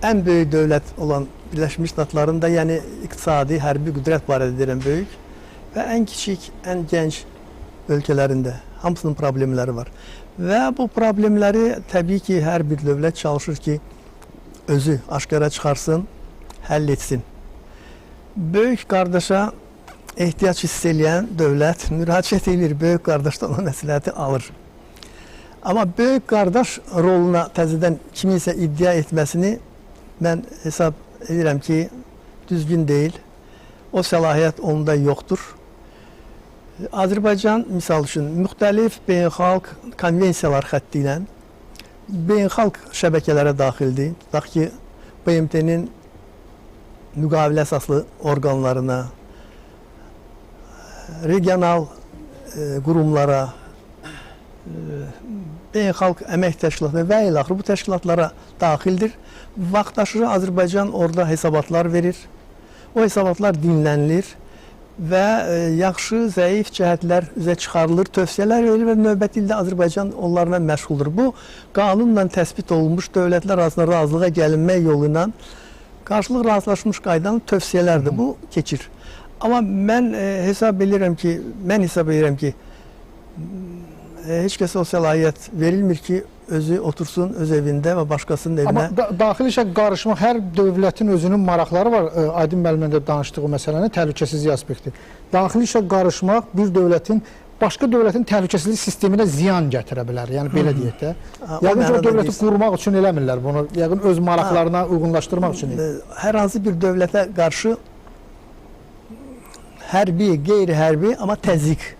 Ən böyük dövlət olan Birləşmiş Ştatların da, yəni iqtisadi, hərbi qüdrət barədə deyirəm böyük və ən kiçik, ən gənc ölkələrində hamısının problemləri var. Və bu problemləri təbii ki, hər bir dövlət çalışır ki, özü aşkara çıxarsın, həll etsin. Böyük qardaşa ehtiyac hiss eləyən dövlət müraciət edir, böyük qardaşdan o məsləhəti alır. Amma böyük qardaş roluna təzədən kiminsə iddia etməsini mən hesab edirəm ki, düzgün deyil. O səlahiyyət onda yoxdur. Azərbaycan, misal üçün, müxtəlif beynəlxalq konvensiyalar xətti ilə beynəlxalq şəbəkələrə daxildir. Tutaq ki, BMT-nin müqavilə əsaslı orqanlarına, regional qurumlara, beynəlxalq əmək təşkilatına və ilaxır bu təşkilatlara daxildir. Vaxtaşırı Azərbaycan orada hesabatlar verir. O hesabatlar dinlənilir və yaxşı, zəif cəhətlər üzə çıxarılır, tövsiyələr verilir və növbəti ildə Azərbaycan onlarla məşğuldur. Bu, qanunla təsbit olunmuş dövlətlər arasında razılığa gəlinmək yolu ilə qarşılıq razılaşmış qaydanın tövsiyələrdir. Bu keçir. Amma mən hesab edirəm ki, heç kəsə o səlahiyyət verilmir ki, özü otursun öz evində və başqasının evinə. Amma daxili işə qarışmaq, hər dövlətin özünün maraqları var. Aydın müəllimin də danışdığı məsələnin təhlükəsizlik aspekti. Daxili işə qarışmaq bir dövlətin, başqa dövlətin təhlükəsizlik sisteminə ziyan gətirə bilər. Yəni, belə deyək də. Yəqin ki, o dövləti qurmaq üçün eləmirlər bunu. Yəqin öz maraqlarına uyğunlaşdırmaq üçün. Hər hansı bir dövlətə qarşı hərbi, qeyri-hərbi, amma təzyiq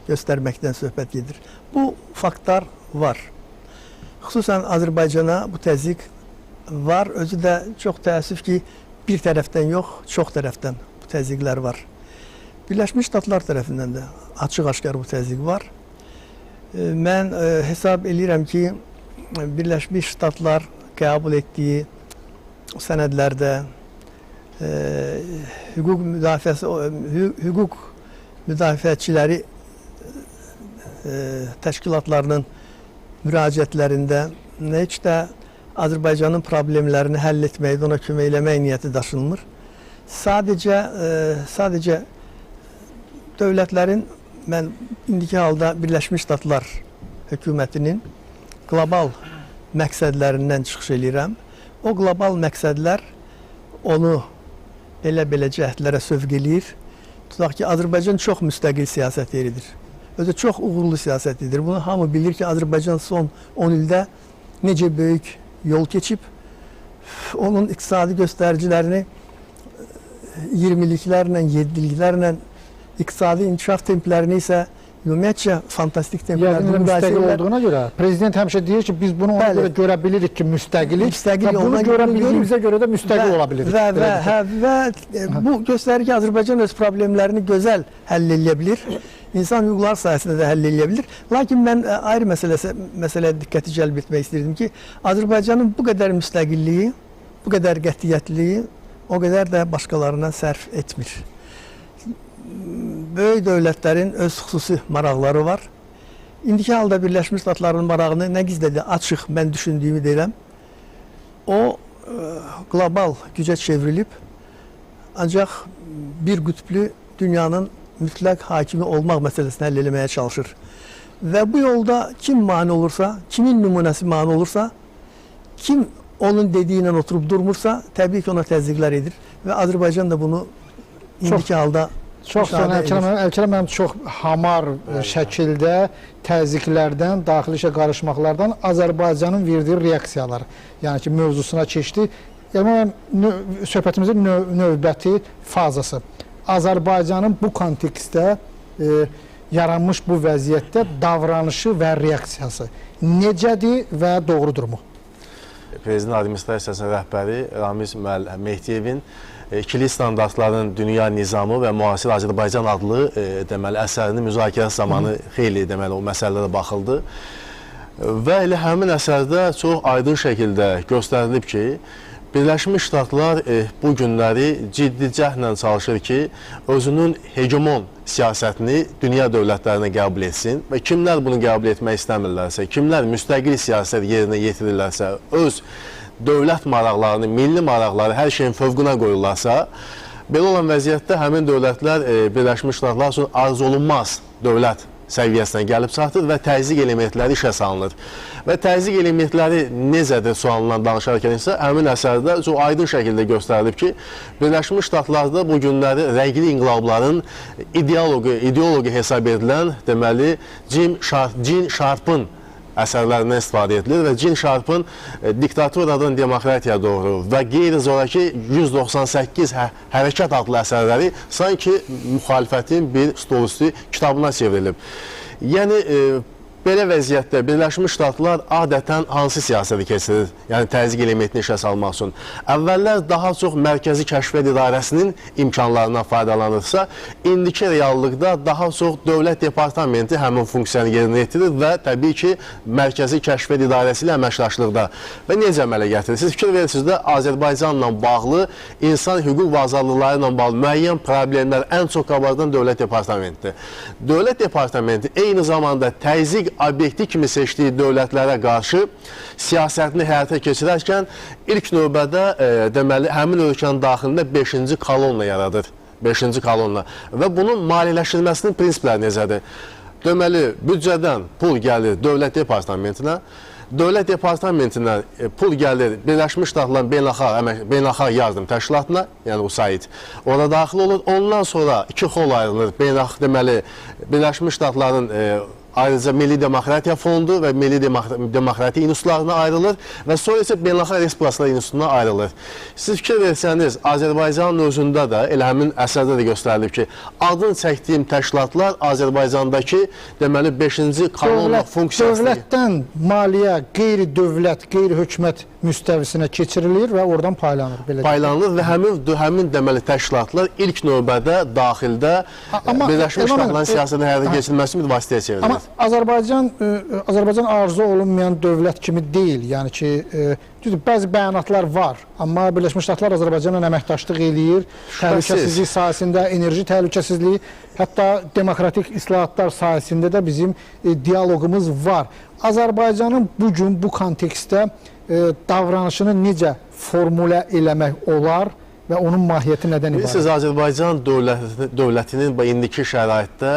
göstərməkdən söhbət gedir. Bu faktlar var. Xüsusən Azərbaycana bu təzyiq var. Özü də çox təəssüf ki, bir tərəfdən yox, çox tərəfdən bu təzyiqlər var. Birləşmiş Ştatlar tərəfindən də açıq-aşkar bu təzyiq var. Mən hesab edirəm ki, Birləşmiş Ştatlar qəbul etdiyi sənədlərdə hüquq müdafiəçiləri təşkilatlarının müraciətlərində heç də Azərbaycanın problemlərini həll etməkdə ona kömək eləmək niyyəti daşınmır. Sadəcə dövlətlərin, mən indiki halda Birləşmiş Ştatlar hökumətinin qlobal məqsədlərindən çıxış edirəm. O qlobal məqsədlər onu belə cəhdlərə sövq eləyir. Tutaq ki, Azərbaycan çox müstəqil siyasət yeridir. Özü çox uğurlu siyasət edir. Bunu hamı bilir ki, Azərbaycan son 10 ildə necə böyük yol keçib. Onun iqtisadi göstəricilərini 20-liklərlə, 7-liklərlə, iqtisadi inkişaf templərini isə ümumiyyətcə fantastik Yəqin templərdə müstəqil olduğuna görə prezident həmişə deyir ki, biz bunu ona Bəli. görə görə bilirik ki, müstəqilik Müstəqil və bunu olma görə görə bildiyimizə görə də müstəqil ola bilirik. Və bu göstərir ki, Azərbaycan öz problemlərini gözəl həll edə bilir. İnsan hüquqları sayəsində də həll edə bilir. Lakin mən ayrı məsələyə diqqəti cəlb etmək istəyirdim ki, Azərbaycanın bu qədər müstəqilliyi, bu qədər qətiyyətliyi o qədər də başqalarına sərf etmir. Böyük dövlətlərin öz xüsusi maraqları var. İndiki halda Birləşmiş Ştatların marağını nə gizlədir, açıq mən düşündüyümü deyirəm. O qlobal gücə çevrilib, ancaq bir qütblü dünyanın mütləq hakimi olmaq məsələsini həll eləməyə çalışır. Və bu yolda kim mane olursa, kimin nümunəsi mane olursa, kim onun dediyi ilə oturub durmursa, təbii ki ona təzyiqlər edir. Və Azərbaycan da bunu indiki halda Çox sağ olun, Əlkərəm mənim çox hamar şəkildə təzyiqlərdən, daxili işə qarışmaqlardan Azərbaycanın verdiyi reaksiyalar, yəni ki, mövzusuna keçdi. Yəni, söhbətimizin növbəti fazası. Azərbaycanın bu kontekstdə yaranmış bu vəziyyətdə davranışı və reaksiyası necədir və doğrudurmu? Prezident Administrasiyasının rəhbəri Ramiz Mehdiyevin ikili standartların dünya nizamı və müasir Azərbaycan adlı deməli əsərinin müzakirəsi zamanı xeyli deməli o məsələlərə baxıldı. Və elə həmin əsərdə çox aydın şəkildə göstərilib ki, Birləşmiş Ştatlar bu günləri ciddi cəhdlə çalışır ki, özünün hegemon siyasətini dünya dövlətlərinə qəbul etsin və kimlər bunu qəbul etmək istəmirlərsə, kimlər müstəqil siyasət yerinə yetirirlərsə, öz dövlət maraqlarını, milli maraqları hər şeyin fövqünə qoyurlarsa, belə olan vəziyyətdə həmin dövlətlər Birləşmiş Ştatlar üçün arzu olunmaz dövlət səviyyəsinə gəlib çatır və təzyiq elementləri işə salınır. Və təzyiq elementləri necədir sualından danışarkən isə həmin əsərdə çox aydın şəkildə göstərilib ki, Birləşmiş Ştatlarda bu günləri rəngli inqilabların ideoloji hesab edilən deməli Jim Sharp'ın əsərlərindən istifadə edilir və Jim Sharp'ın Diktaturadan Demokratiya doğru və qeyri-zoraki 198 hərəkət adlı əsərləri sanki müxalifətin bir stolüstü kitabına çevrilib. Yəni, belə vəziyyətdə Birləşmiş Ştatlar adətən hansı siyasəti keçirir, yəni təzyiq elementini işə salmaq üçün? Əvvəllər daha çox Mərkəzi Kəşfiyyat İdarəsinin imkanlarından faydalanırsa, indiki reallıqda daha çox Dövlət Departamenti həmin funksiyanı yerinə yetirir və təbii ki, Mərkəzi Kəşfiyyat İdarəsi ilə əməkdaşlıqda və necə əmələ gətirir? Siz fikir verirsiniz də, Azərbaycanla bağlı, insan hüquq və azadlıqları ilə bağlı müəyyən problemlər ən çox qabardan Dövlət Departamentidir. Dövlət Departamenti eyni zamanda təzyiq obyekti kimi seçdiyi dövlətlərə qarşı siyasətini həyata keçirərkən ilk növbədə deməli həmin ölkənin daxilində 5-ci kolonna yaradır. 5-ci kolonna və bunun maliyyələşdirilməsinin prinsipləri necədir? Deməli, büdcədən pul gəlir Dövlət Departamentinə, Dövlət Departamentindən pul gəlir Birləşmiş Ştatların beynəlxalq yardım təşkilatına, yəni USAID. Orada daxil olur. Ondan sonra iki xol ayrılır. Deməli, Birləşmiş Ştatların ayrıca Milli Demokratiya Fondu və Milli Demokratiya İnstitutlarına ayrılır və sonra isə Beynəlxalq Respublikalar İnstitutuna ayrılır. Siz fikir versəniz, Azərbaycanın özündə də, elə həmin əsərdə də göstərilib ki, adın çəkdiyim təşkilatlar Azərbaycandakı deməli 5-ci kolonna funksiyasını... Dövlətdən maliyyə, qeyri-dövlət, qeyri-hökumət müstəvisinə keçirilir və oradan paylanır. Paylanır və həmin deməli təşkilatlar ilk növbədə daxildə Birləşmiş Ştatların siyasətinin həyata keçirilməsi bir vasitəyə çevrilir. Azərbaycan arzu olunmayan dövlət kimi deyil. Yəni ki, bəzi bəyanatlar var, amma Birləşmiş Ştatlar Azərbaycanla əməkdaşlıq eləyir. Təhlükəsizlik sahəsində, enerji təhlükəsizliyi, hətta demokratik islahatlar sahəsində də bizim dialoqumuz var. Azərbaycanın bugün bu kontekstdə davranışını necə formulə eləmək olar və onun mahiyyəti nədən ibarət? Bilirsiniz, Azərbaycan dövlətinin indiki şəraitdə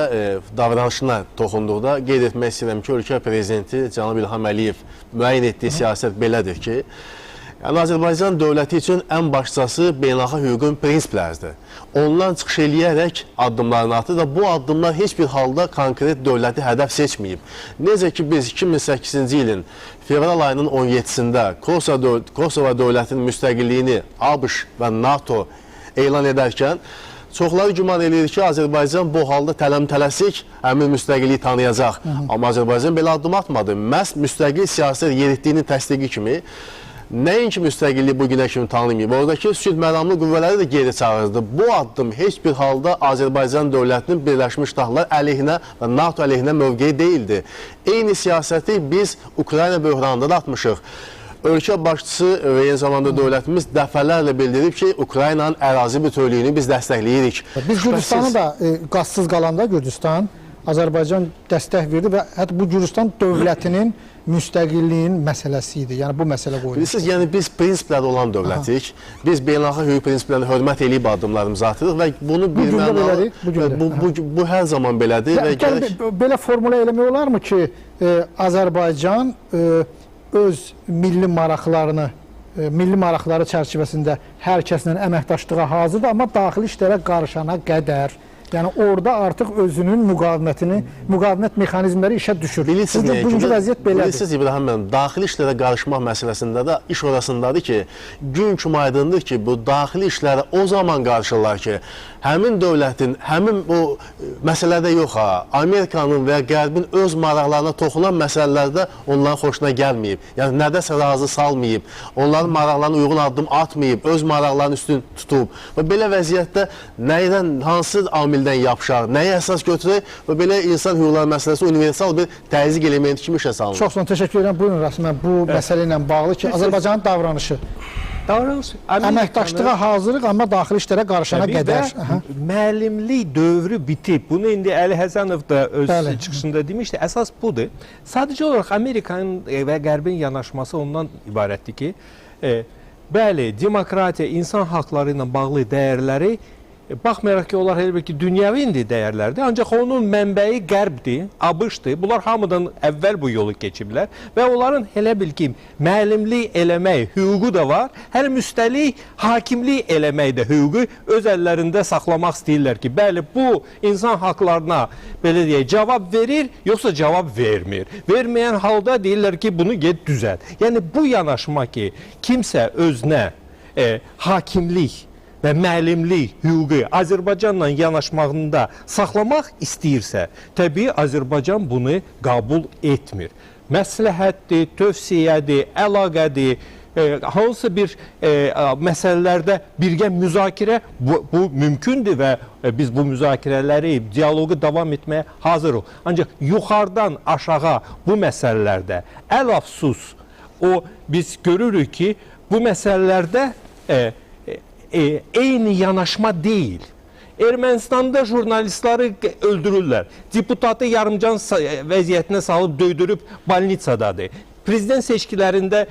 davranışına toxunduqda qeyd etmək istəyirəm ki, ölkə prezidenti Cənab İlham Əliyev müəyyən etdiyi siyasət belədir ki, yəni Azərbaycan dövləti üçün ən başçası beynəlxalq hüququn prinsipləridir. Ondan çıxış eləyərək addımlarını atır və bu addımlar heç bir halda konkret dövləti hədəf seçməyib. Necə ki, biz 2008-ci ilin fevral ayının 17-sində Kosova dövlətinin müstəqilliyini ABŞ və NATO elan edərkən Çoxları güman edir ki, Azərbaycan bu halda tələm-tələsik həmin müstəqilliyi tanıyacaq. Amma Azərbaycan belə addım atmadı. Məhz müstəqil siyasət yeritdiyinin təsdiqi kimi nəinki müstəqilliyi bu günə kimi tanımayıb, oradakı sülh məramlı qüvvələri də geri çağırdı. Bu addım heç bir halda Azərbaycan dövlətinin Birləşmiş Ştatlar əleyhinə və NATO əleyhinə mövqeyi deyildi. Eyni siyasəti biz Ukrayna böhranında da atmışıq. Ölkə başçısı və eyni zamanda dövlətimiz dəfələrlə bildirib ki, Ukraynanın ərazi bütövlüyünü biz dəstəkləyirik. Biz Gürcüstanı da qazsız qalanda Gürcüstan Azərbaycan dəstək verdi və hətta bu Gürcüstan dövlətinin müstəqilliyin məsələsi idi. Yəni bu məsələ qoyulur. Bilirsiniz, yəni biz prinsiplərdə olan dövlətik. Biz beynəlxalq hüquq prinsiplərini hörmət edib addımlarımızı atırıq və bunu bu hər zaman belədir və gərək belə formula eləmək olarmı ki, Azərbaycan öz milli maraqları çərçivəsində hər kəslə əməkdaşlığa hazırdır, amma daxili işlərə qarışana qədər, yəni orada artıq özünün müqavimət mexanizmləri işə düşür. Bugünkü vəziyyət belədir. Bilirsiniz İbrahim müəllim, daxili işlərə qarışmaq məsələsində də iş orasındadır ki, gün kimi aydındır ki, bu daxili işlərə o zaman qarışırlar ki, həmin dövlətin, həmin o məsələdə yox ha, Amerikanın və Qərbin öz maraqlarına toxunan məsələlərdə onların xoşuna gəlməyib. Yəni nədəsə razı salmayıb, onların maraqlarına uyğun addım atmayıb, öz maraqlarının üstün tutub. Və belə vəziyyətdə nədən, hansı amildən yapışar, nəyə əsas götürək və belə insan hüquqları məsələsi universal bir təzyiq elementi kimi işə salınır. Çox son təşəkkür edirəm. Buyurun Rəsmən, bu məsələ ilə bağlı ki, Azərbaycanın davranışı. Əməkdaşlığa hazırıq, amma daxili işlərə qarışana qədər. Müəllimlik dövrü bitib. Bunu indi Əli Həsənov da öz çıxışında demişdi. Əsas budur. Sadəcə olaraq Amerikanın və Qərbin yanaşması ondan ibarətdir ki, bəli, demokratiya, insan haqları ilə bağlı dəyərləri baxmayaraq ki, onlar elə bir ki, dünyəvi indi dəyərlərdir, ancaq onun mənbəyi Qərbdir, ABŞ-dır. Bunlar hamıdan əvvəl bu yolu keçiblər və onların elə bil ki, müəllimlik eləmək hüququ da var, hələ müstəlik hakimlik eləmək də hüququ öz əllərində saxlamaq istəyirlər ki, bəli, bu insan haqlarına belə deyək, cavab verir, yoxsa cavab vermir. Verməyən halda deyirlər ki, bunu get düzəlt. Yəni, bu yanaşma ki, kimsə özünə hakimlik və müəllimlik hüququ Azərbaycanla yanaşmağında saxlamaq istəyirsə, təbii Azərbaycan bunu qəbul etmir. Məsləhətdir, tövsiyədir, əlaqədir, hansısa bir məsələlərdə birgə müzakirə bu mümkündür və biz bu müzakirələri, dialoqu davam etməyə hazırıq. Ancaq yuxarıdan aşağı bu məsələlərdə əl-əfsus biz görürük ki, bu məsələlərdə eyni yanaşma deyil. Ermənistanda jurnalistləri öldürürlər. Deputatı yarımcan vəziyyətinə salıb döydürüb balnitsadadır. Prezident seçkilərində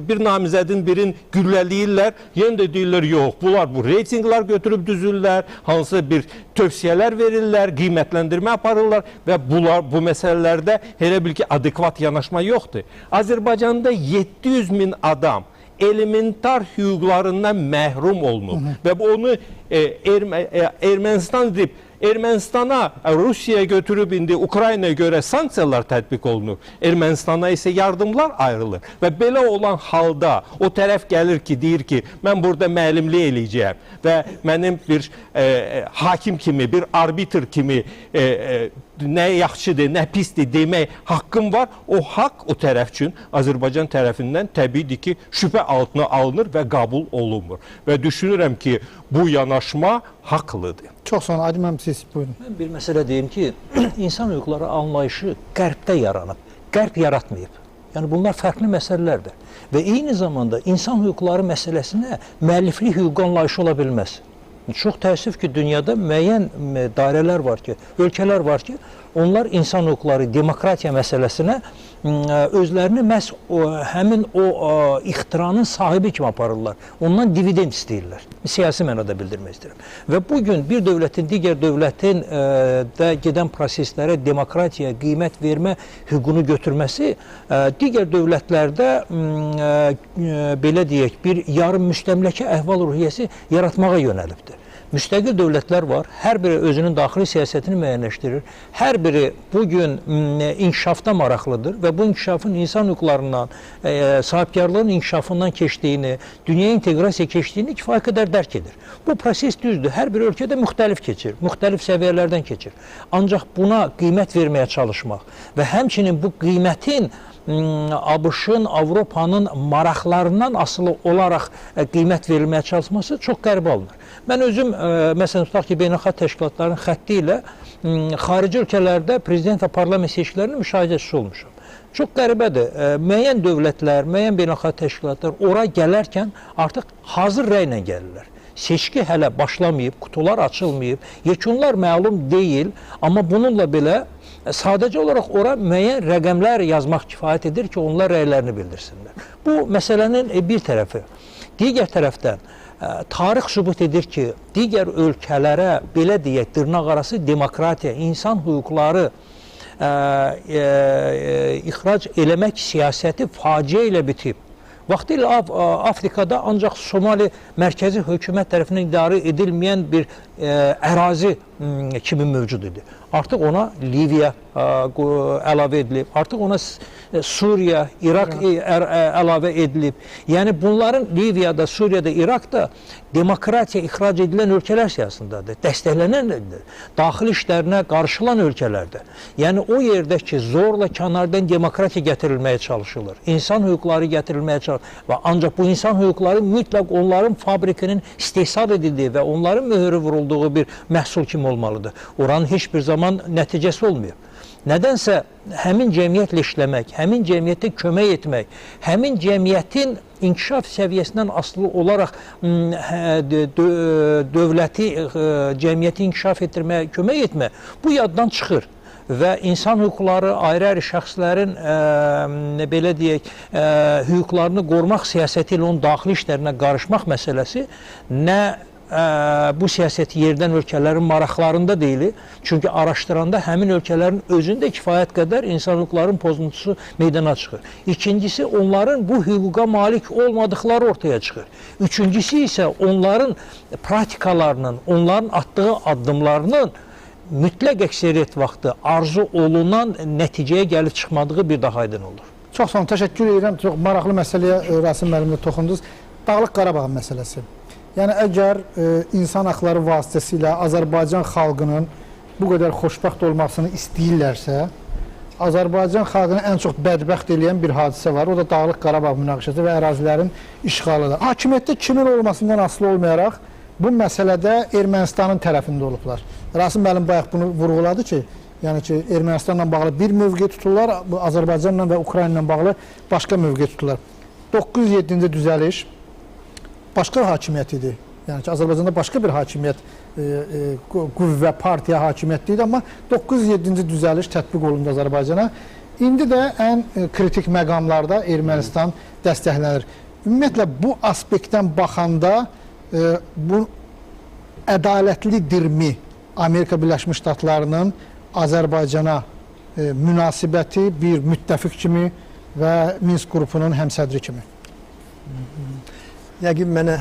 bir namizədin birini güllələyirlər, yenə də deyirlər, yox, bunlar bu reytinglər götürüb düzürlər, hansı bir tövsiyələr verirlər, qiymətləndirmə aparırlar və bunlar bu məsələlərdə elə bil ki, adekvat yanaşma yoxdur. Azərbaycanda 700 min adam elementar hüquqlarından məhrum olunub və onu Ermənistan deyib, Ermənistana, Rusiyaya götürüb indi Ukraynaya görə sanksiyalar tətbiq olunur. Ermənistana isə yardımlar ayrılır. Və belə olan halda o tərəf gəlir ki, deyir ki, mən burada müəllimlik eləyəcəyəm və mənim bir hakim kimi, bir arbitr kimi nə yaxşıdır, nə pisdir demək haqqım var. O haqq o tərəf üçün Azərbaycan tərəfindən təbiidir ki, şübhə altına alınır və qəbul olunmur. Və düşünürəm ki, bu yanaşma haqlıdır. Çox sağ olun, Adi müəllim, siz buyurun. Mən bir məsələ deyim ki, insan hüquqları anlayışı Qərbdə yaranıb, Qərb yaratmayıb. Yəni bunlar fərqli məsələlərdir. Və eyni zamanda insan hüquqları məsələsinə müəlliflik hüququ anlayışı ola bilməz. Çox təəssüf ki, dünyada müəyyən dairələr var ki, ölkələr var ki, onlar insan hüquqları, demokratiya məsələsinə özlərini məhz həmin o ixtiranın sahibi kimi aparırlar. Ondan dividend istəyirlər. Siyasi mənada bildirmək istəyirəm. Və bugün bir dövlətin digər dövlətin də gedən proseslərə demokratiya, qiymət vermə hüququnu götürməsi digər dövlətlərdə belə deyək, bir yarım müstəmləkə əhval-ruhiyyəsi yaratmağa yönəlibdir. müstəqil dövlətlər var. Hər biri özünün daxili siyasətini müəyyənləşdirir. Hər biri bugün inkişafda maraqlıdır və bu inkişafın insan hüquqlarından, sahibkarlığın inkişafından keçdiyini, dünyaya inteqrasiya keçdiyini kifayət qədər dərk edir. Bu proses düzdür. Hər bir ölkədə müxtəlif keçir, müxtəlif səviyyələrdən keçir. Ancaq buna qiymət verməyə çalışmaq və həmçinin bu qiymətin ABŞ-ın, Avropanın maraqlarından asılı olaraq qiymət verilməyə çalışması çox qəribə olunur. Mən özüm, məsələn, tutaq ki, beynəlxalq təşkilatların xətti ilə xarici ölkələrdə prezident və parlament seçkilərinin müşahidəçisi olmuşam. Çox qəribədir. Müəyyən dövlətlər, müəyyən beynəlxalq təşkilatlar ora gələrkən artıq hazır rəylə gəlirlər. Seçki hələ başlamayıb, qutular açılmayıb, yekunlar məlum deyil, amma bununla belə sadəcə olaraq ora müəyyən rəqəmlər yazmaq kifayət edir ki, onlar rəylərini bildirsinlər. Bu məsələnin bir tərəfi. Digər tərəfdən, tarix sübut edir ki, digər ölkələrə, belə deyək, dırnaqarası demokratiya, insan hüquqları ixrac eləmək siyasəti faciə ilə bitib. Vaxtilə Afrikada ancaq Somali mərkəzi hökumət tərəfindən idarə edilməyən bir ərazi kimi mövcud idi. Artıq ona Liviya əlavə edilib, artıq ona Suriya, İraq əlavə edilib. Yəni bunların Liviyada, Suriyada, İraqda demokratiya ixrac edilən ölkələr siyasındadır, dəstəklənəndir, daxili işlərinə qarışılan ölkələrdir. Yəni o yerdə ki, zorla kənardan demokratiya gətirilməyə çalışılır, insan hüquqları gətirilməyə çalışılır və ancaq bu insan hüquqları mütləq onların fabrikinin istehsal edildiyi və onların möhürü vurulduğu bir məhsul kimi olmalıdır. Oranın heç bir zaman nəticəsi olmuyor. Nədənsə həmin cəmiyyətlə işləmək, həmin cəmiyyətə kömək etmək, həmin cəmiyyətin inkişaf səviyyəsindən asılı olaraq dövləti, cəmiyyəti inkişaf etdirməyə kömək etmək, bu yaddan çıxır. Və insan hüquqları, ayrı-ayrı şəxslərin belə deyək, hüquqlarını qorumaq siyasəti ilə onun daxili işlərinə qarışmaq məsələsi nə bu siyasəti yerdən ölkələrin maraqlarında deyil. Çünki araşdıranda həmin ölkələrin özündə kifayət qədər insan hüquqlarının pozuntusu meydana çıxır. İkincisi, onların bu hüquqa malik olmadıqları ortaya çıxır. Üçüncüsü isə onların pratikalarının, onların atdığı addımlarının mütləq əksəriyyət vaxtı arzu olunan nəticəyə gəlib çıxmadığı bir daha aydın olur. Çox sağ olun, təşəkkür edirəm. Çox maraqlı məsələyə Rasim müəllimlə toxundunuz. Dağlıq Qarabağ məsələsi. Yəni, əgər insan haqları vasitəsilə Azərbaycan xalqının bu qədər xoşbəxt olmasını istəyirlərsə, Azərbaycan xalqını ən çox bədbəxt eləyən bir hadisə var. O da Dağlıq Qarabağ münaqişəsi və ərazilərin işğalıdır. Hakimiyyətdə kimin olmasından asılı olmayaraq bu məsələdə Ermənistanın tərəfində olublar. Rasim müəllim bayaq bunu vurğuladı ki, yəni ki, Ermənistanla bağlı bir mövqe tuturlar, Azərbaycanla və Ukrayna ilə bağlı başqa mövqe tuturlar. 907-ci düzəliş başqa hakimiyyət idi. Yəni ki, Azərbaycanda başqa bir hakimiyyət, qüvvə, partiya hakimiyyəti idi, amma 907-ci düzəliş tətbiq olundu Azərbaycana. İndi də ən kritik məqamlarda Ermənistan dəstəklənir. Ümumiyyətlə, bu aspektdən baxanda bu ədalətlidirmi Amerika Birləşmiş Ştatlarının Azərbaycana münasibəti bir müttəfiq kimi və Minsk qrupunun həmsədri kimi? Yəqin mənə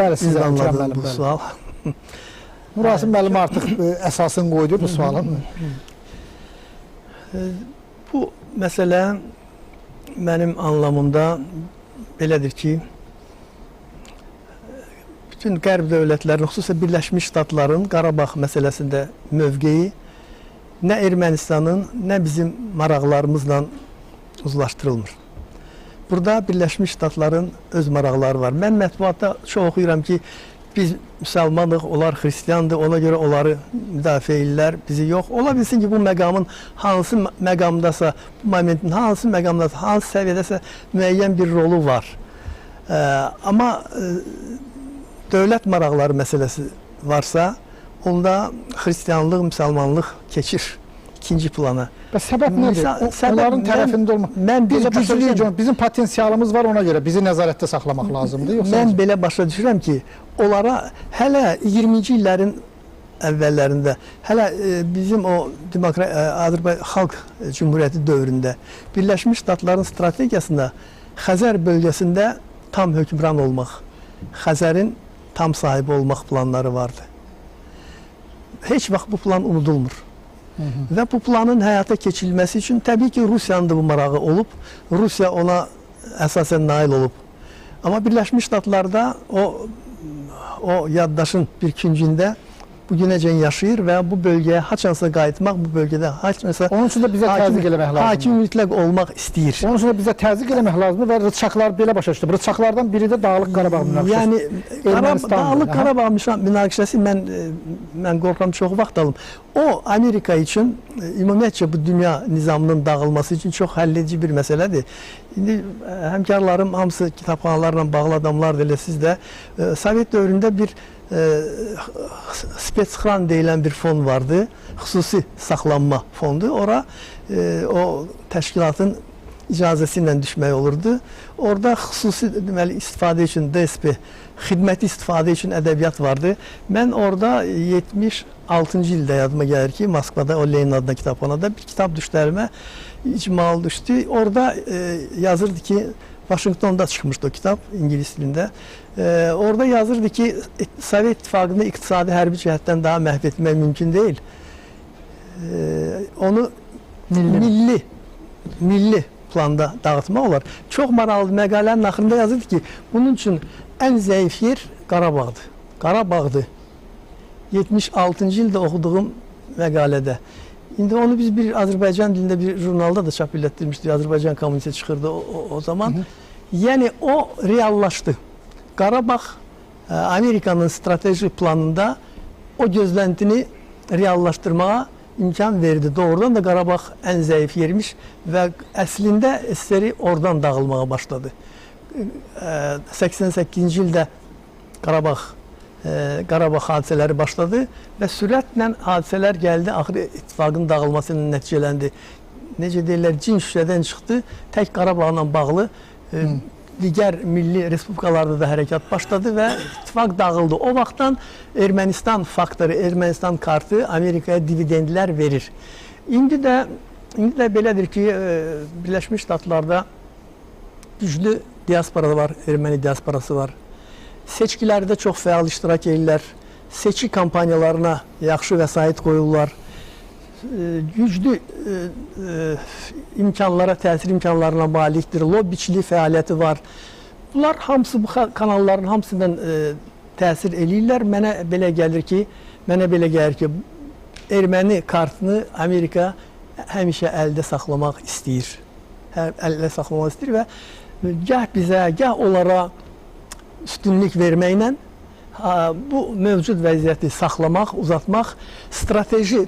anladığım bu sual. Rasim müəllim artıq əsasını qoydu bu sualın. Bu məsələ mənim anlamımda belədir ki, bütün qərb dövlətlərinin, xüsusən Birləşmiş Ştatların Qarabağ məsələsində mövqeyi nə Ermənistanın, nə bizim maraqlarımızla uzlaşdırılmır. Burada Birləşmiş Ştatların öz maraqları var. Mən mətbuatda çox oxuyuram ki, biz müsəlmanıq, onlar xristiyandır, ona görə onları müdafiə edirlər, bizi yox. Ola bilsin ki, bu məqamın hansı məqamdasa, bu momentin hansı məqamdasa, hansı səviyyədəsə müəyyən bir rolu var. Amma dövlət maraqları məsələsi varsa, onda xristiyanlıq, müsəlmanlıq keçir ikinci plana. Və səbəb nədir? Onların tərəfində olmaq. Bizim potensialımız var, ona görə bizi nəzarətdə saxlamaq lazımdır. Mən belə başa düşürəm ki, onlara hələ 20-ci illərin əvvəllərində, hələ bizim o Azərbaycan Xalq Cümhuriyyəti dövründə Birləşmiş Ştatların strategiyasında Xəzər bölgəsində tam hökmran olmaq, Xəzərin tam sahibi olmaq planları vardı. heç vaxt bu plan unudulmur. Və bu planın həyata keçirilməsi üçün təbii ki, Rusiyanın da bu marağı olub. Rusiya ona əsasən nail olub. Amma Birləşmiş Ştatlarda o yaddaşın bir küncündə bugünəcən yaşayır və bu bölgəyə haçansa qayıtmaq, bu bölgədə haçansa Onun üçün də bizə təzyiq eləmək lazımdır. hakim mütləq olmaq istəyir. Onun üçün də bizə təzyiq eləmək lazımdır və rıçaqlar belə başa düşdü. Rıçaqlardan biri də Dağlıq Qarabağ münaqişəsi. Yəni Ermənistandır. Dağlıq Qarabağ münaqişəsi mən qorxuram çox vaxt alım. O Amerika üçün ümumiyyətcə bu dünya nizamının dağılması üçün çox həlledici bir məsələdir. İndi həmkarlarım hamısı kitabxanalarla bağlı adamlardır, elə siz də. Sovet dövründə bir Spetsxran deyilən bir fond vardı, xüsusi saxlanma fondu. Ora o təşkilatın icazəsi ilə düşmək olurdu. Orada xüsusi deməli istifadə üçün DSP, xidməti istifadə üçün ədəbiyyat vardı. Mən orada 76-cı ildə yadıma gəlir ki, Moskvada o Lenin adına kitabxanada bir kitab düşdərimə icmal düşdü. Orada yazırdı ki, Vaşinqtonda çıxmışdı o kitab İngilis dilində. Orada yazırdı ki, Sovet İttifaqını iqtisadi hərbi cəhətdən daha məhv etmək mümkün deyil. Onu milli planda dağıtmaq olar. Çox maraqlı məqalənin axırında yazırdı ki, bunun üçün ən zəif yer Qarabağdır. Qarabağdır. 76-cı ildə oxuduğum məqalədə. İndi onu biz bir Azərbaycan dilində bir jurnalda da çap elətdirmişdik. Azərbaycan Komünistə çıxırdı o zaman. Yəni o reallaşdı. Qarabağ Amerikanın strateji planında o gözləntini reallaşdırmağa imkan verdi. Doğrudan da Qarabağ ən zəif yermiş və əslində SSR oradan dağılmağa başladı. 88-ci ildə Qarabağ hadisələri başladı və sürətlə hadisələr gəldi, axırı ittifaqın dağılması ilə nəticələndi. Necə deyirlər, cin şüşədən çıxdı, tək Qarabağla bağlı digər milli respublikalarda da hərəkat başladı və ittifaq dağıldı. O vaxtdan Ermənistan faktoru, Ermənistan kartı Amerikaya dividendlər verir. İndi də belədir ki, Birləşmiş Ştatlarda güclü diaspora var, erməni diasporası var. Seçkilərdə çox fəal iştirak edirlər. Seçki kampaniyalarına yaxşı vəsait qoyurlar. Güclü imkanlara, təsir imkanlarına malikdir. Lobbiçilik fəaliyyəti var. Bunlar hamısı bu kanalların hamısından təsir eləyirlər. Mənə belə gəlir ki, erməni kartını Amerika həmişə əldə saxlamaq istəyir. Əldə saxlamaq istəyir və gah bizə, gah onlara üstünlük verməklə bu mövcud vəziyyəti saxlamaq, uzatmaq,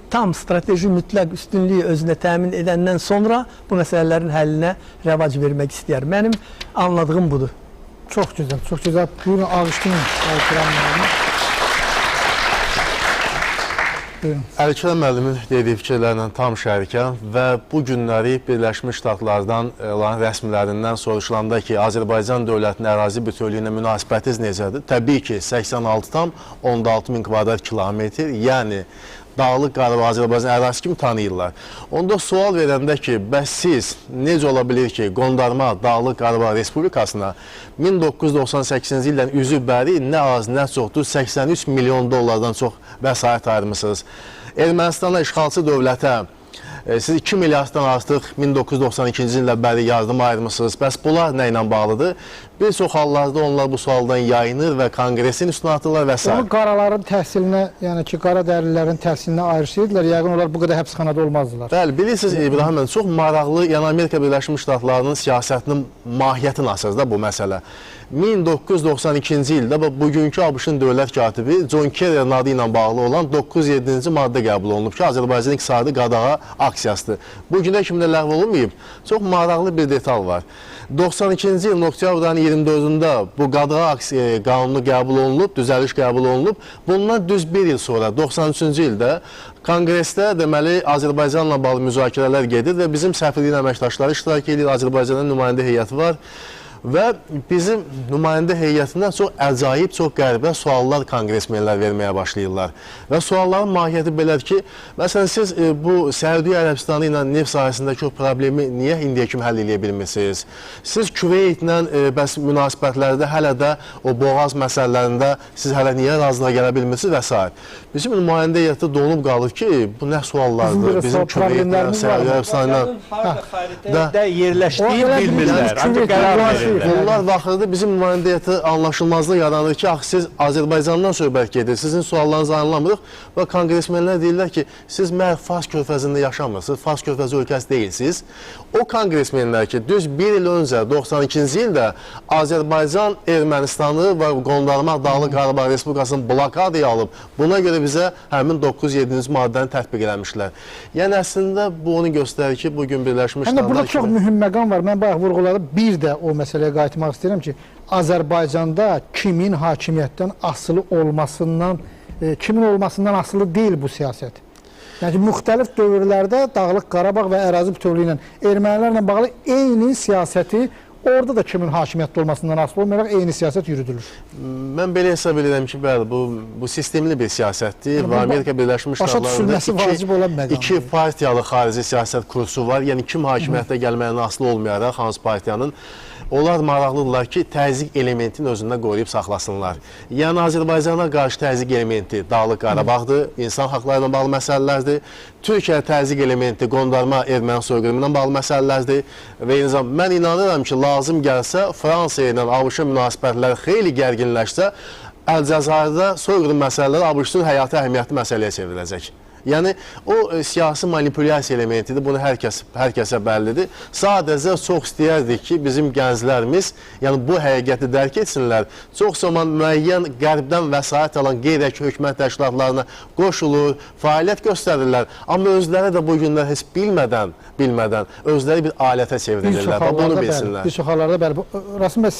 tam strateji mütləq üstünlüyü özünə təmin edəndən sonra bu məsələlərin həllinə rəvac vermək istəyər. Mənim anladığım budur. Çox gözəl, çox gözəl. Buyurun, alışdırın. Əlkərəm müəllimin dediyi fikirlərlə tam şərikəm və bu günləri Birləşmiş Ştatlardan olan rəsmilərindən soruşulanda ki, Azərbaycan dövlətinin ərazi bütövlüyünə münasibətiniz necədir? Təbii ki, 86,6 min kvadrat kilometr, yəni Dağlıq Qarabağ Azərbaycan ərazisi kimi tanıyırlar. Onda sual verəndə ki, bəs siz necə ola bilir ki, qondarma Dağlıq Qarabağ Respublikasına 1998-ci ildən üzü bəri nə az, nə çoxdur, 83 milyon dollardan çox vəsait ayırmışsınız. Ermənistana, işğalçı dövlətə siz 2 milyarddan artıq 1992-ci ildə bəri yardım ayırmışsınız. Bəs bunlar nə ilə bağlıdır? Bir çox hallarda onlar bu sualdan yayınır və kongresin üstünə atırlar və s. Onu qaraların təhsilinə, yəni ki, qara dərililərin təhsilinə ayrışırdılar. Yəqin onlar bu qədər həbsxanada olmazdılar. Bəli, bilirsiniz İbrahim müəllim, çox maraqlı, yəni Amerika Birləşmiş Ştatlarının siyasətinin mahiyyətini asır da bu məsələ. 1992-ci ildə bugünkü ABŞ-ın dövlət katibi John Kerry'nin adı ilə bağlı olan 907-ci maddə qəbul olunub ki, Azərbaycan iqtisadi qadağa aksiyasıdır. Bu günə kimi də ləğv olunmayıb. Çox maraqlı bir detal var. 92-ci ilin oktyabrın 24-də bu qadağa qanunu qəbul olunub, düzəliş qəbul olunub. Bundan düz bir il sonra, 93-cü ildə Konqresdə deməli Azərbaycanla bağlı müzakirələr gedir və bizim səfirliyin əməkdaşları iştirak edir, Azərbaycanın nümayəndə heyəti var. və bizim nümayəndə heyətindən çox əcaib, çox qəribə suallar konqresmenlər verməyə başlayırlar. Və sualların mahiyyəti belədir ki, məsələn, siz bu Səudiyyə Ərəbistanı ilə neft sahəsindəki o problemi niyə indiyə kimi həll edə bilmirsiniz? Siz Küveytlə bəs münasibətlərdə hələ də o boğaz məsələlərində siz hələ niyə razılığa gələ bilmirsiniz və s. Bizim nümayəndə heyəti donub qalır ki, bu nə suallardır? Bizim Küveytlə, Səudiyyə Ərəbistanı da yerləşdiyi bilmirlər. Ancaq qərar verirlər. Bunlar vaxtında bizim nümayəndə heyəti anlaşılmazlıq yaranır ki, axı siz Azərbaycandan söhbət gedir, sizin suallarınızı anlamırıq və konqresmenlər deyirlər ki, siz məhz Fars körfəzində yaşamırsınız, Fars körfəzi ölkəsi deyilsiniz. O konqresmenlər ki, düz bir il öncə, 92-ci ildə Azərbaycan Ermənistanı və Qondarma Dağlıq Qarabağ Respublikasının blokadaya alıb, buna görə bizə həmin 907-ci maddəni tətbiq eləmişlər. Yəni, əslində, bu onu göstərir ki, bugün Birləşmiş Ştatlar... Burada çox mühüm məqam var. Mən bayaq vurğuladım. Bir də o məsələyə qayıtmaq istəyirəm ki, Azərbaycanda kimin hakimiyyətdən asılı olmasından, kimin olmasından asılı deyil bu siyasət. Yəni, müxtəlif dövrlərdə Dağlıq Qarabağ və ərazi bütövlüyü ilə ermənilərlə bağlı eyni siyasəti orada da kimin hakimiyyətdə olmasından asılı olmayaraq eyni siyasət yürüdülür. Mən belə hesab edirəm ki, bəli, bu sistemli bir siyasətdir və Amerika Birləşmiş Ştatlarında iki partiyalı xarici siyasət kursu var. Yəni, kim hakimiyyətdə gəlməyinə asılı olmayaraq, hansı partiyanın, onlar maraqlıdırlar ki, təzyiq elementini özündə qoruyub saxlasınlar. Yəni, Azərbaycana qarşı təzyiq elementi Dağlıq Qarabağdır, insan haqları ilə bağlı məsələlərdir. Türkiyə təzyiq elementi qondarma erməni soyqırımı ilə bağlı məsələlərdir. Və eyni zamanda mən inanıram ki, lazım gəlsə, Fransa ilə ABŞ-ın münasibətləri xeyli gərginləşsə, Əlcəzairdə soyqırım məsələləri ABŞ-ın həyati əhəmiyyətli məsələyə çevriləcək. Yəni, o siyasi manipulyasiya elementidir, bunu hər kəsə bəllidir. Sadəcə çox istəyərdik ki, bizim gənclərimiz bu həqiqəti dərk etsinlər. Çox zaman müəyyən qərbdən vəsait alan qeyri-hökumət təşkilatlarına qoşulur, fəaliyyət göstərirlər. Amma özləri də bu günlər heç bilmədən özləri bir alətə çevrilirlər. Bunu bilsinlər. Bir çox hallarda bəli. Rasim bəy,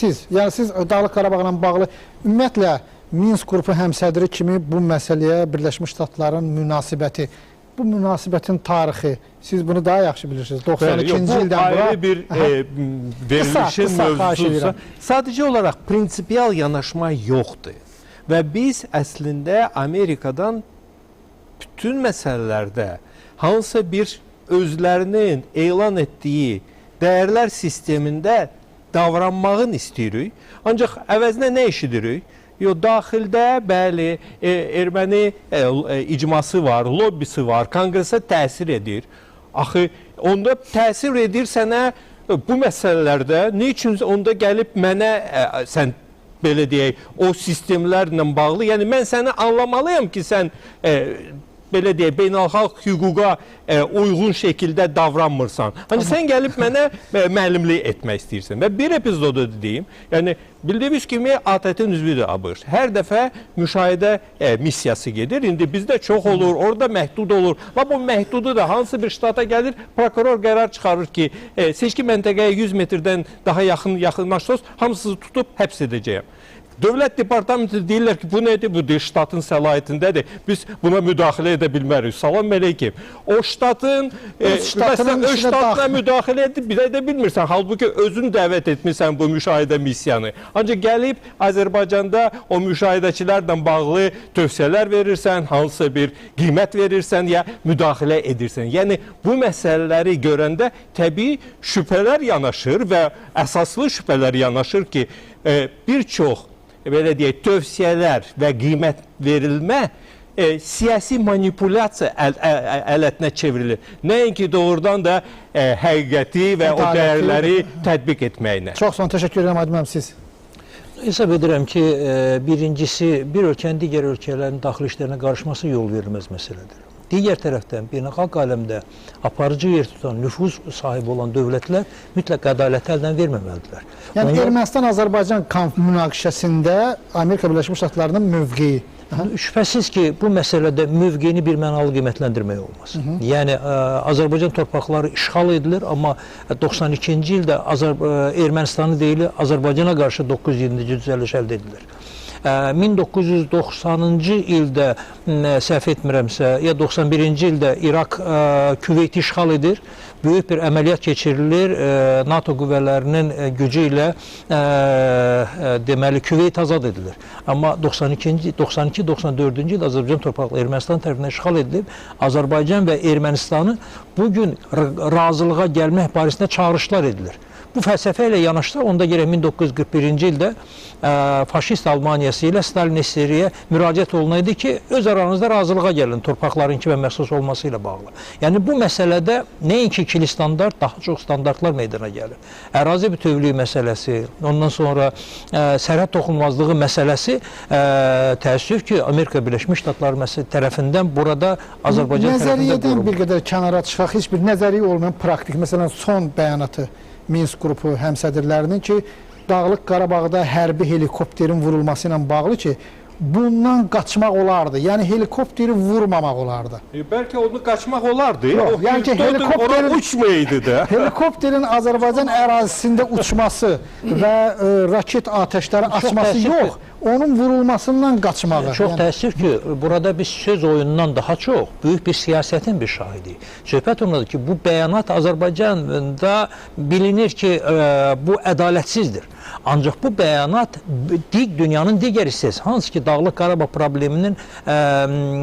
siz Dağlıq Qarabağla bağlı ümumiyyətlə Minsk qrupu həmsədri kimi bu məsələyə Birləşmiş Ştatların münasibəti, bu münasibətin tarixi, siz bunu daha yaxşı bilirsiniz. 92-ci ildən bura... Bu ayrı bir verilişin mövzususa, sadəcə olaraq prinsipial yanaşma yoxdur. Və biz əslində Amerikadan bütün məsələlərdə hansısa bir özlərinin elan etdiyi dəyərlər sistemində davranmağın istəyirik. Ancaq əvəzinə nə eşidirik? Daxildə, bəli, erməni icması var, lobbisi var, konqresə təsir edir. Axı, onda təsir edir sənə bu məsələlərdə, nə üçün onda gəlib mənə, sən belə deyək, o sistemlərlə bağlı, yəni mən səni anlamalıyam ki, sən belə deyək, beynəlxalq hüquqa uyğun şəkildə davranmırsan. Hani sən gəlib mənə müəllimlik etmək istəyirsən. Və bir epizodu deyim, yəni bildiyiniz kimi ATƏT-in üzvüdür ABŞ. Hər dəfə müşahidə missiyası gedir. İndi bizdə çox olur, orada məhdud olur. Və bu məhdudu da hansı bir ştata gəlir, prokuror qərar çıxarır ki, seçki məntəqəyə 100 metrdən daha yaxınlaşsınız, hamısını tutub həbs edəcəyəm. Dövlət departamenti deyirlər ki, bu nədir? Bu ştatın səlahiyyətindədir. Biz buna müdaxilə edə bilmərik. Salam əleykim. O ştatın öz ştatına müdaxilə edə bilmirsən. Halbuki özün dəvət etmirsən bu müşahidə missiyanı. Ancaq gəlib Azərbaycanda o müşahidəçilərlə bağlı tövsiyələr verirsən, hansısa bir qiymət verirsən ya müdaxilə edirsən. Yəni bu məsələləri görəndə təbii şübhələr yanaşır və əsaslı şübhələr yanaşır ki, bir çox belə deyək, tövsiyələr və qiymət verilmə siyasi manipulyasiya ələtinə çevrilir. Nəinki doğrudan da həqiqəti və o dəyərləri tətbiq etməyinə. Çox sağ olun, təşəkkür edirəm Aydın müəllim, siz. Hesab edirəm ki, birincisi, bir ölkənin digər ölkələrin daxili işlərinə qarışması yol verilməz məsələdir. Digər tərəfdən, beynəlxalq aləmdə aparıcı yer tutan, nüfuz sahibi olan dövlətlər mütləq ədaləti əldən verməməlidirlər. Yəni, Ermənistan-Azərbaycan münaqişəsində Amerika Birləşmiş Ştatlarının mövqeyi. Şübhəsiz ki, bu məsələdə mövqeyini bir mənalı qiymətləndirmək olmaz. Yəni, Azərbaycan torpaqları işğal edilir, amma 92-ci ildə Ermənistanı deyilir, Azərbaycana qarşı 907-ci düzəliş əldə edilir. 1990-cı ildə, səhv etmirəmsə, ya 91-ci ildə İraq Küveyti işğal edir. böyük bir əməliyyat keçirilir. NATO qüvvələrinin gücü ilə deməli Küveyt azad edilir. Amma 92-94-cü ildə Azərbaycan torpaqları Ermənistan tərəfindən işğal edilib. Azərbaycan və Ermənistanı bugün razılığa gəlmək barəsində çağırışlar edilir. Bu fəlsəfə ilə yanaşsa, onda gərək 1941-ci ildə faşist Almaniyası ilə Stalin SSR-yə müraciət olunaydı ki, öz aranızda razılığa gəlin torpaqların kimə məxsus olması ilə bağlı. Yəni bu məsələdə nəinki ikili standart, daha çox standartlar meydana gəlir. Ərazi bütövlüyü məsələsi, ondan sonra sərhəd toxunulmazlığı məsələsi təəssüf ki, Amerika Birləşmiş Ştatları tərəfindən burada Azərbaycan tərəfində Nəzəriyyədən qurulur. bir qədər kənara çıxaq, heç bir nəzəriyyə olmayan praktik, məsələn, son bəyanatı Minsk qrupu həmsədrlərinin ki, Dağlıq Qarabağda hərbi helikopterin vurulması ilə bağlı ki, bundan qaçmaq olardı. Yəni helikopteri vurmamaq olardı. Bəlkə onu qaçmaq olardı. Yox, yəni ki, helikopterin uçmayaydı da. Helikopterin Azərbaycan ərazisində uçması və raket atəşləri açması yox, onun vurulmasından qaçmağı. Çox təəssüf ki, burada biz söz oyunundan daha çox böyük bir siyasətin bir şahidiyik. Söhbət ondadır ki, bu bəyanat Azərbaycanda bilinir ki, bu ədalətsizdir. Ancaq bu bəyanat dünyanın digər hissəsi, hansı ki, Dağlıq Qarabağ probleminin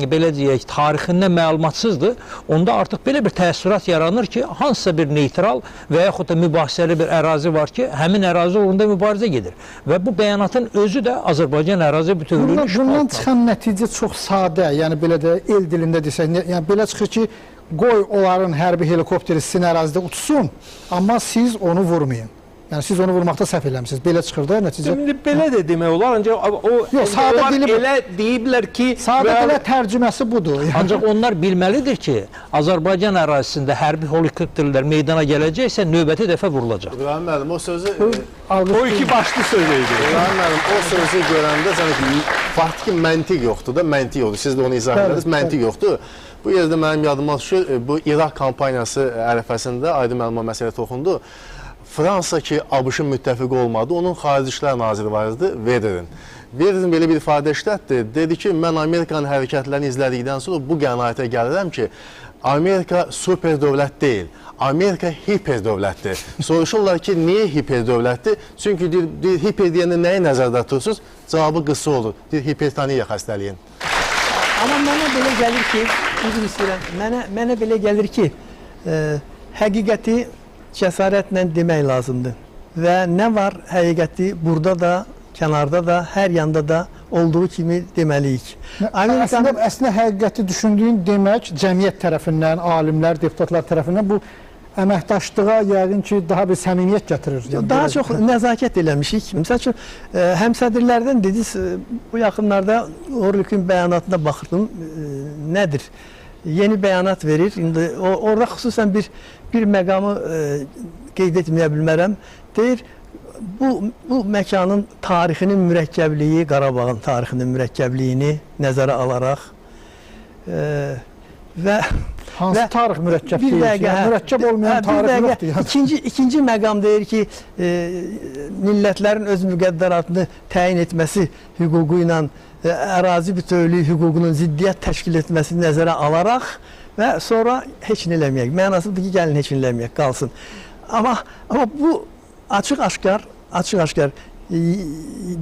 belə deyək, tarixindən məlumatsızdır. Onda artıq belə bir təəssürat yaranır ki, hansısa bir neytral və yaxud da mübahisəli bir ərazi var ki, həmin ərazi uğrunda mübarizə gedir. Və bu bəyanatın özü də Azərbaycan ərazi bütövlüyünü Bundan çıxan nəticə çox sadə, yəni belə də el dilində desək, yəni belə çıxır ki, qoy onların hərbi helikopteri sizin ərazidə uçsun, amma siz onu vurmayın. Yəni siz onu vurmaqda səhv eləmisiniz. Belə çıxır da nəticə. Şimdi belə də demək olar, ancaq onlar elə deyiblər ki, sadə belə tərcüməsi budur. Ancaq onlar bilməlidir ki, Azərbaycan ərazisində hərbi helikopterlər meydana gələcəksə növbəti dəfə vurulacaq. İbrahim müəllim, o sözü o iki başlı söz idi. İbrahim müəllim, o sözü görəndə sanki faktiki məntiq yoxdur da, məntiq yoxdur. Siz də onu izah ediniz, məntiq yoxdur. Bu yerdə mənim yadıma düşür, bu İraq kampaniyası ərəfəsində aydın məlumat məsələ toxundu. Fransa ki, ABŞ-ın müttəfiqi olmadı, onun Xarici İşlər Naziri var idi, Vedrin. Vedrin belə bir ifadə işlətdi, dedi ki, mən Amerikanın hərəkətlərini izlədikdən sonra bu qənaətə gəlirəm ki, Amerika super dövlət deyil, Amerika hiper dövlətdir. Soruşurlar ki, niyə hiper dövlətdir? Çünki hiper deyəndə nəyi nəzərdə tutursunuz? Cavabı qısa olur, hipertoniya xəstəliyin. Amma mənə belə gəlir ki, üzr istəyirəm, mənə belə gəlir ki, həqiqəti cəsarətlə demək lazımdır. Və nə var həqiqəti burada da, kənarda da, hər yanda da olduğu kimi deməliyik. Əslində həqiqəti düşündüyün demək cəmiyyət tərəfindən, alimlər, deputatlar tərəfindən bu əməkdaşlığa yəqin ki, daha bir səmimiyyət gətirir. Daha çox nəzakət eləmişik. Məsəl üçün, həmsədrlərdən dediniz, bu yaxınlarda Orlik'in bəyanatına baxırdım, nədir? Yeni bəyanat verir. İndi orada xüsusən bir məqamı qeyd etməyə bilmərəm. Deyir, bu məkanın tarixinin mürəkkəbliyi, Qarabağın tarixinin mürəkkəbliyini nəzərə alaraq və hansı tarix mürəkkəb deyil ki? Mürəkkəb olmayan tarix yoxdur. İkinci məqam deyir ki, millətlərin öz müqəddəratını təyin etməsi hüququ ilə ərazi bütövlüyü hüququnun ziddiyyət təşkil etməsini nəzərə alaraq və sonra heç nə eləməyək. Mənasıdır ki, gəlin heç nə eləməyək, qalsın. Amma bu açıq-aşkar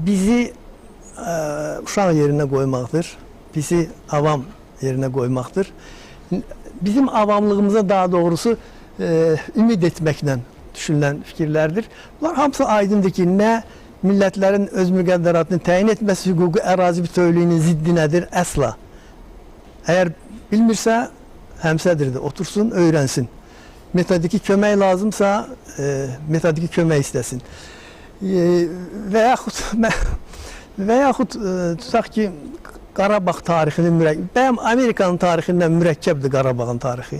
bizi uşaq yerinə qoymaqdır, bizi avam yerinə qoymaqdır. Bizim avamlığımıza daha doğrusu ümid etməklə düşünülən fikirlərdir. Bunlar hamısı aydındır ki, nə millətlərin öz müqəddəratını təyin etməsi hüququ ərazi bütövlüyünün ziddi nədir? Əsla. Əgər bilmirsə, həmsədirdir, otursun, öyrənsin. Metodiki kömək lazımsa, metodiki kömək istəsin. Və yaxud tutaq ki, Qarabağ tarixinin bəyəm Amerikanın tarixindən mürəkkəbdir Qarabağın tarixi.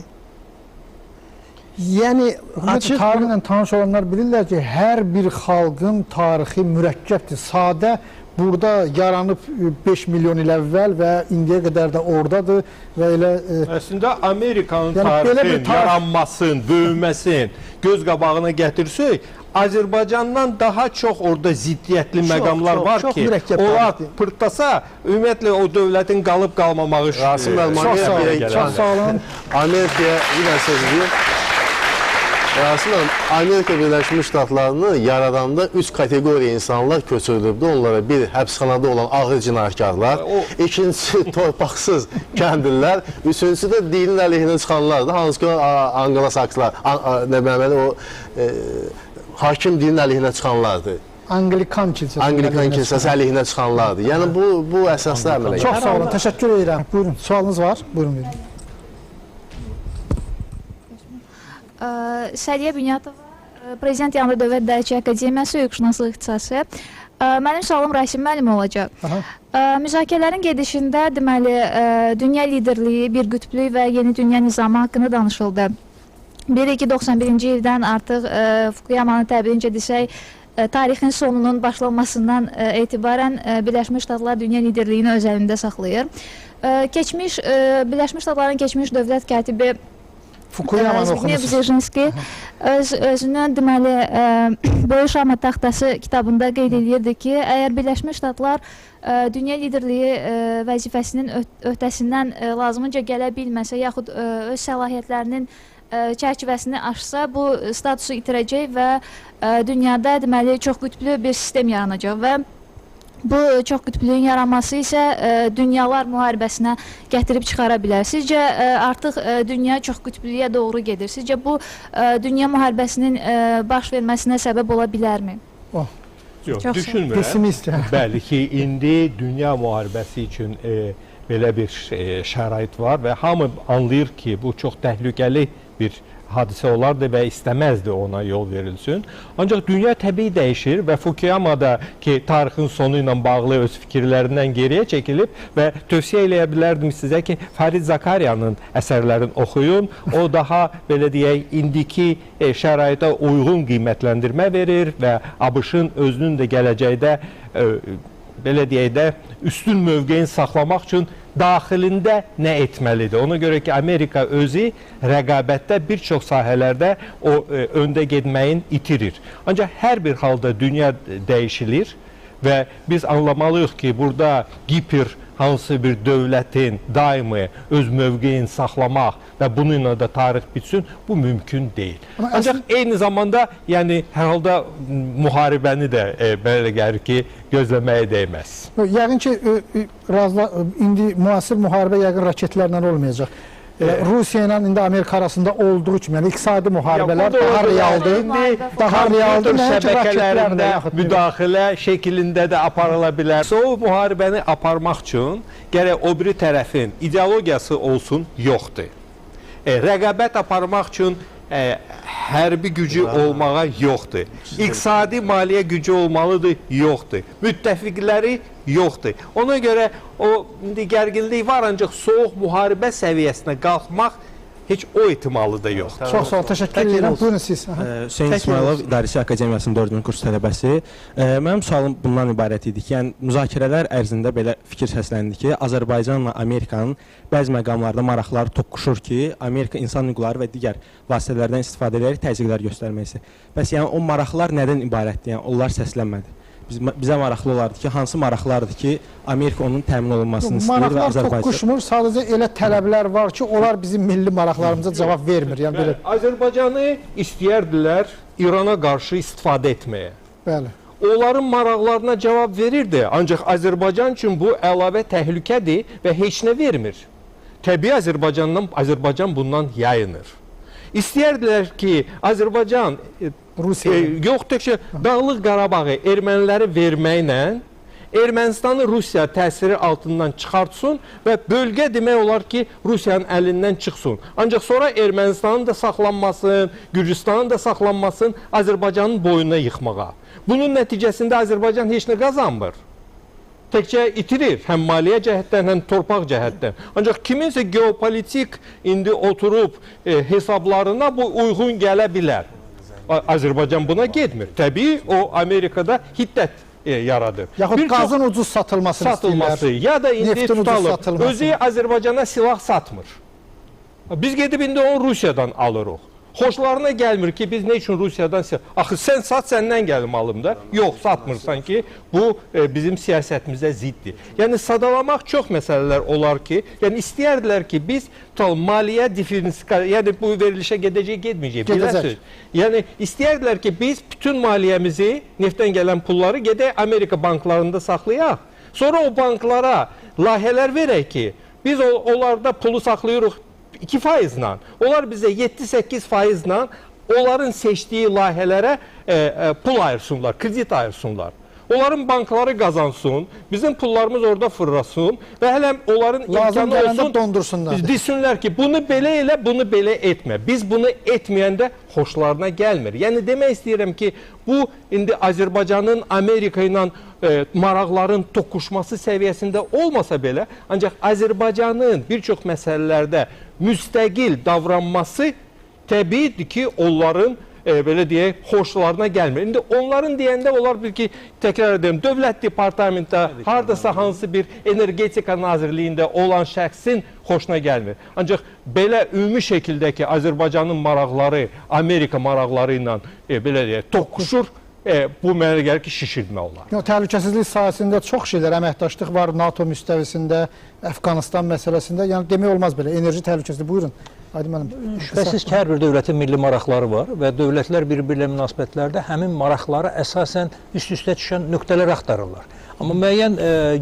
Yəni, açıq tarixlə tanış olanlar bilirlər ki, hər bir xalqın tarixi mürəkkəbdir. Sadə burada yaranıb 5 milyon il əvvəl və indiyə qədər də oradadır və elə... Əslində, Amerikanın tarixin yaranmasın, böyüməsin, göz qabağına gətirsək, Azərbaycandan daha çox orada ziddiyyətli məqamlar var ki, onlar pırtlasa, ümumiyyətlə o dövlətin qalıb qalmamağı Rasim müəllim, çox sağ olun. Amerikaya yenə söz deyir. Yasin hanım, Amerika Birləşmiş Ştatlarını yaradanda 3 kategoriya insanlar köçürülübdü. Onlara bir, həbsxanada olan ağır cinayətkarlar, ikincisi torpaqsız kəndlilər, üçüncüsü də dinin əleyhinə çıxanlardır. Hansı ki, Anglo-Sakslar, hakim dinin əleyhinə çıxanlardır. Anglikan kilsəsi. Anglikan kilsəsi əleyhinə çıxanlardır. Yəni bu əsasda əmələ Çox sağ olun, təşəkkür edirəm. Buyurun, sualınız var? Buyurun, buyurun. Səriyə Bünyatova, Prezident yanında Dövlət Dərəcə Akademiyası Hüquqşünaslıq ixtisası. Mənim sualım Rasim müəllim olacaq. Müzakirələrin gedişində deməli dünya liderliyi, bir qütblük və yeni dünya nizamı haqqında danışıldı. 1-2-91-ci ildən artıq Fukuyamanın təbirincə desək, tarixin sonunun başlanmasından etibarən Birləşmiş Ştatlar dünya liderliyini öz əlində saxlayır. Birləşmiş Ştatların keçmiş dövlət katibi Fukuyamanı oxumusunuz. özünün deməli Böyük Şahmat taxtası kitabında qeyd edirdi ki, əgər Birləşmiş Ştatlar dünya liderliyi vəzifəsinin öhdəsindən lazımınca gələ bilməsə, yaxud öz səlahiyyətlərinin çərçivəsini aşsa, bu statusu itirəcək və dünyada deməli çox qütblü bir sistem yaranacaq və bu çox qütblüyün yaranması isə dünyalar müharibəsinə gətirib çıxara bilər. Sizcə artıq dünya çox qütblüyə doğru gedir. Sizcə bu dünya müharibəsinin baş verməsinə səbəb ola bilərmi? Yox, Çox düşünmürəm. Pessimist. Bəli ki, indi dünya müharibəsi üçün belə bir şərait var və hamı anlayır ki, bu çox təhlükəli bir hadisə olardı və istəməzdi ona yol verilsin. Ancaq dünya təbii dəyişir və Fukuyamada ki, tarixin sonu ilə bağlı öz fikirlərindən geriyə çəkilib və tövsiyə eləyə bilərdim sizə ki, Farid Zakariyanın əsərlərini oxuyun. O daha, belə deyək, indiki şəraitə uyğun qiymətləndirmə verir və ABŞ-ın özünün də gələcəkdə, belə deyək də, üstün mövqeyini saxlamaq üçün daxilində nə etməlidir? Ona görə ki, Amerika özü rəqabətdə bir çox sahələrdə o öndə getməyin itirir. Ancaq hər bir halda dünya dəyişilir və biz anlamalıyıq ki, burada hansı bir dövlətin daimi öz mövqeyini saxlamaq və bununla da tarix bitsin, bu mümkün deyil. Ancaq eyni zamanda, yəni hər halda müharibəni də belə gəlir ki, gözləməyə dəyməz. Yəqin ki, indi müasir müharibə yəqin raketlərlə olmayacaq. Rusiya ilə indi Amerika arasında olduğu kimi, yəni iqtisadi müharibələr daha realdır. Daha realdır, şəbəkələrində müdaxilə şəklində də aparıla bilər. Soğuk müharibəni aparmaq üçün gərək o biri tərəfin ideologiyası olsun, yoxdur. Rəqabət aparmaq üçün hərbi gücü olmağa yoxdur. İqtisadi maliyyə gücü olmalıdır, yoxdur. Müttəfiqləri yoxdur. Ona görə o gərginlik var, ancaq soğuq müharibə səviyyəsinə qalxmaq heç o ehtimalı da yox. Çox sağ ol, təşəkkür edirəm. Buyurun siz. Hüseyn İsmailov, İdarəçi Akademiyasının 4-cü kurs tələbəsi. Mənim sualım bundan ibarət idi ki, yəni müzakirələr ərzində belə fikir səsləndi ki, Azərbaycanla Amerikanın bəzi məqamlarda maraqları toqquşur ki, Amerika insan hüquqları və digər vasitələrdən istifadə edərək təzyiqlər göstərməsi. Bəs yəni o maraqlar nədən ibarətdir? Yəni onlar səslənmədi. Bizə maraqlı olardı ki, hansı maraqlardır ki, Amerika onun təmin olunmasını istəyir və Azərbaycan... Maraqlar toqquşmur, sadəcə elə tələblər var ki, onlar bizim milli maraqlarımıza cavab vermir. Yəni, Azərbaycanı istəyərdilər İrana qarşı istifadə etməyə. Bəli. Onların maraqlarına cavab verirdi, ancaq Azərbaycan üçün bu əlavə təhlükədir və heç nə vermir. Təbii Azərbaycan bundan yayınır. İstəyirdilər ki, Azərbaycan yoxdur ki, Dağlıq Qarabağı erməniləri verməklə Ermənistanı Rusiya təsiri altından çıxartsın və bölgə demək olar ki, Rusiyanın əlindən çıxsın. Ancaq sonra Ermənistanın da saxlanmasın, Gürcüstanın da saxlanmasın Azərbaycanın boynuna yıxmağa. Bunun nəticəsində Azərbaycan heç nə qazanmır. Təkcə itirir, həm maliyyə cəhətdən, həm torpaq cəhətdən. Ancaq kiminsə geopolitik indi oturub hesablarına bu uyğun gələ bilər. Azərbaycan buna getmir. Təbii o Amerikada hiddət yaradır. Yaxud qazın ucuz satılmasını istəyirlər. Ya da indi tutalım, özü Azərbaycana silah satmır. Biz gedib indi onu Rusiyadan alırıq. xoşlarına gəlmir ki, biz nə üçün Rusiyadan axı sən sat, səndən gəlir malımda. Yox, satmırsan ki, bu bizim siyasətimizə ziddir. Yəni sadalamaq çox məsələlər olar ki, yəni istəyərdilər ki, biz maliyyə diferensifikasiyası, yəni bu verilişə gedəcək, getməyəcək. Biləsiniz. Yəni istəyərdilər ki, biz bütün maliyyəmizi, neftdən gələn pulları gedək Amerika banklarında saxlayaq. Sonra o banklara layihələr verək ki, biz onlarda pulu saxlayırıq 2%-la, onlar bizə 7-8%-la onların seçdiyi layihələrə pul ayırsınlar, kredit ayırsınlar. Onların bankları qazansın, bizim pullarımız orada fırlasın və hələ onların imkanı olsun, dondursunlar. Desinlər ki, bunu belə elə, bunu belə etmə. Biz bunu etməyəndə xoşlarına gəlmir. Yəni demək istəyirəm ki, bu indi Azərbaycanın Amerika ilə maraqların toqquşması səviyyəsində olmasa belə, ancaq Azərbaycanın bir çox məsələlərdə müstəqil davranması təbiidir ki, onların belə deyək, xoşlarına gəlmir. İndi onların deyəndə olar bil ki, təkrar edirəm, Dövlət Departamentdə hardasa hansı bir energetika nazirliyində olan şəxsin xoşuna gəlmir. Ancaq belə ümumi şəkildə ki, Azərbaycanın maraqları Amerika maraqları ilə belə deyək, toqquşur, bu mənə gəlir ki, şişirmə olar. Təhlükəsizlik sahəsində çox şeylər, əməkdaşlıq var, NATO müstəvisində, Əfqanistan məsələsində, yəni demək olmaz belə, enerji təhlükəsizliyi, buyurun. Şübhəsiz ki, hər bir dövlətin milli maraqları var və dövlətlər bir-birlə münasibətlərdə həmin maraqları əsasən üst-üstə düşən nöqtələr axtarırlar. Amma müəyyən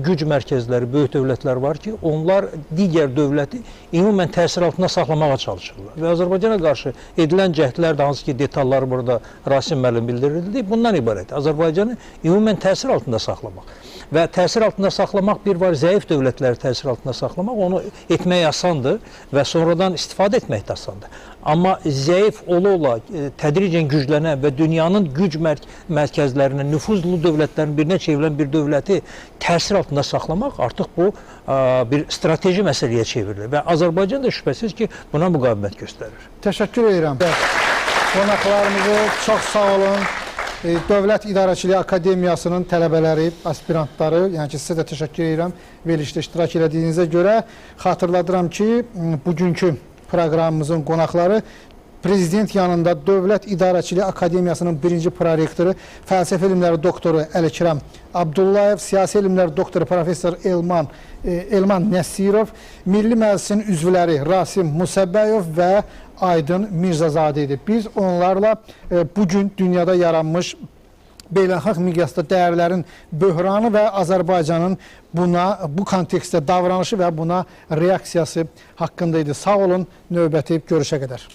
güc mərkəzləri, böyük dövlətlər var ki, onlar digər dövləti ümumən təsir altında saxlamağa çalışırlar. Və Azərbaycana qarşı edilən cəhdlər də hansı ki, detalları burada Rasim müəllim bildirildi, bundan ibarət. Azərbaycanı ümumən təsir altında saxlamaq. Və təsir altında saxlamaq bir var, zəif dövlətləri təsir altında saxlamaq, onu etmək asandır və sonradan istifadə etmək də asandır. Amma zəif ola-ola tədricən güclənən və dünyanın güc mərkəzlərinə, nüfuzlu dövlətlərin birinə çevrilən bir dövləti təsir altında saxlamaq artıq bu bir strateji məsələyə çevrilir və Azərbaycan da şübhəsiz ki, buna müqavimət göstərir. Təşəkkür edirəm. Qonaqlarımızı çox sağ olun. Dövlət İdarəçiliyi Akademiyasının tələbələri, aspirantları, yəni ki, sizə də təşəkkür edirəm verilişdə iştirak elədiyinizə görə. Xatırladıram ki, bugünkü proqramımızın qonaqları Prezident yanında Dövlət İdarəçiliyi Akademiyasının birinci prorektoru, fəlsəfə elmləri doktoru Əlikiram Abdullayev, siyasi elmlər doktoru professor Elman Nəsirov, Milli Məclisin üzvləri Rasim Musəbbəyov və Aydın Mirzazadə idi. Biz onlarla bugün dünyada yaranmış beynəlxalq miqyasda dəyərlərin böhranı və Azərbaycanın bu kontekstdə davranışı və buna reaksiyası haqqında idi. Sağ olun, növbəti görüşə qədər.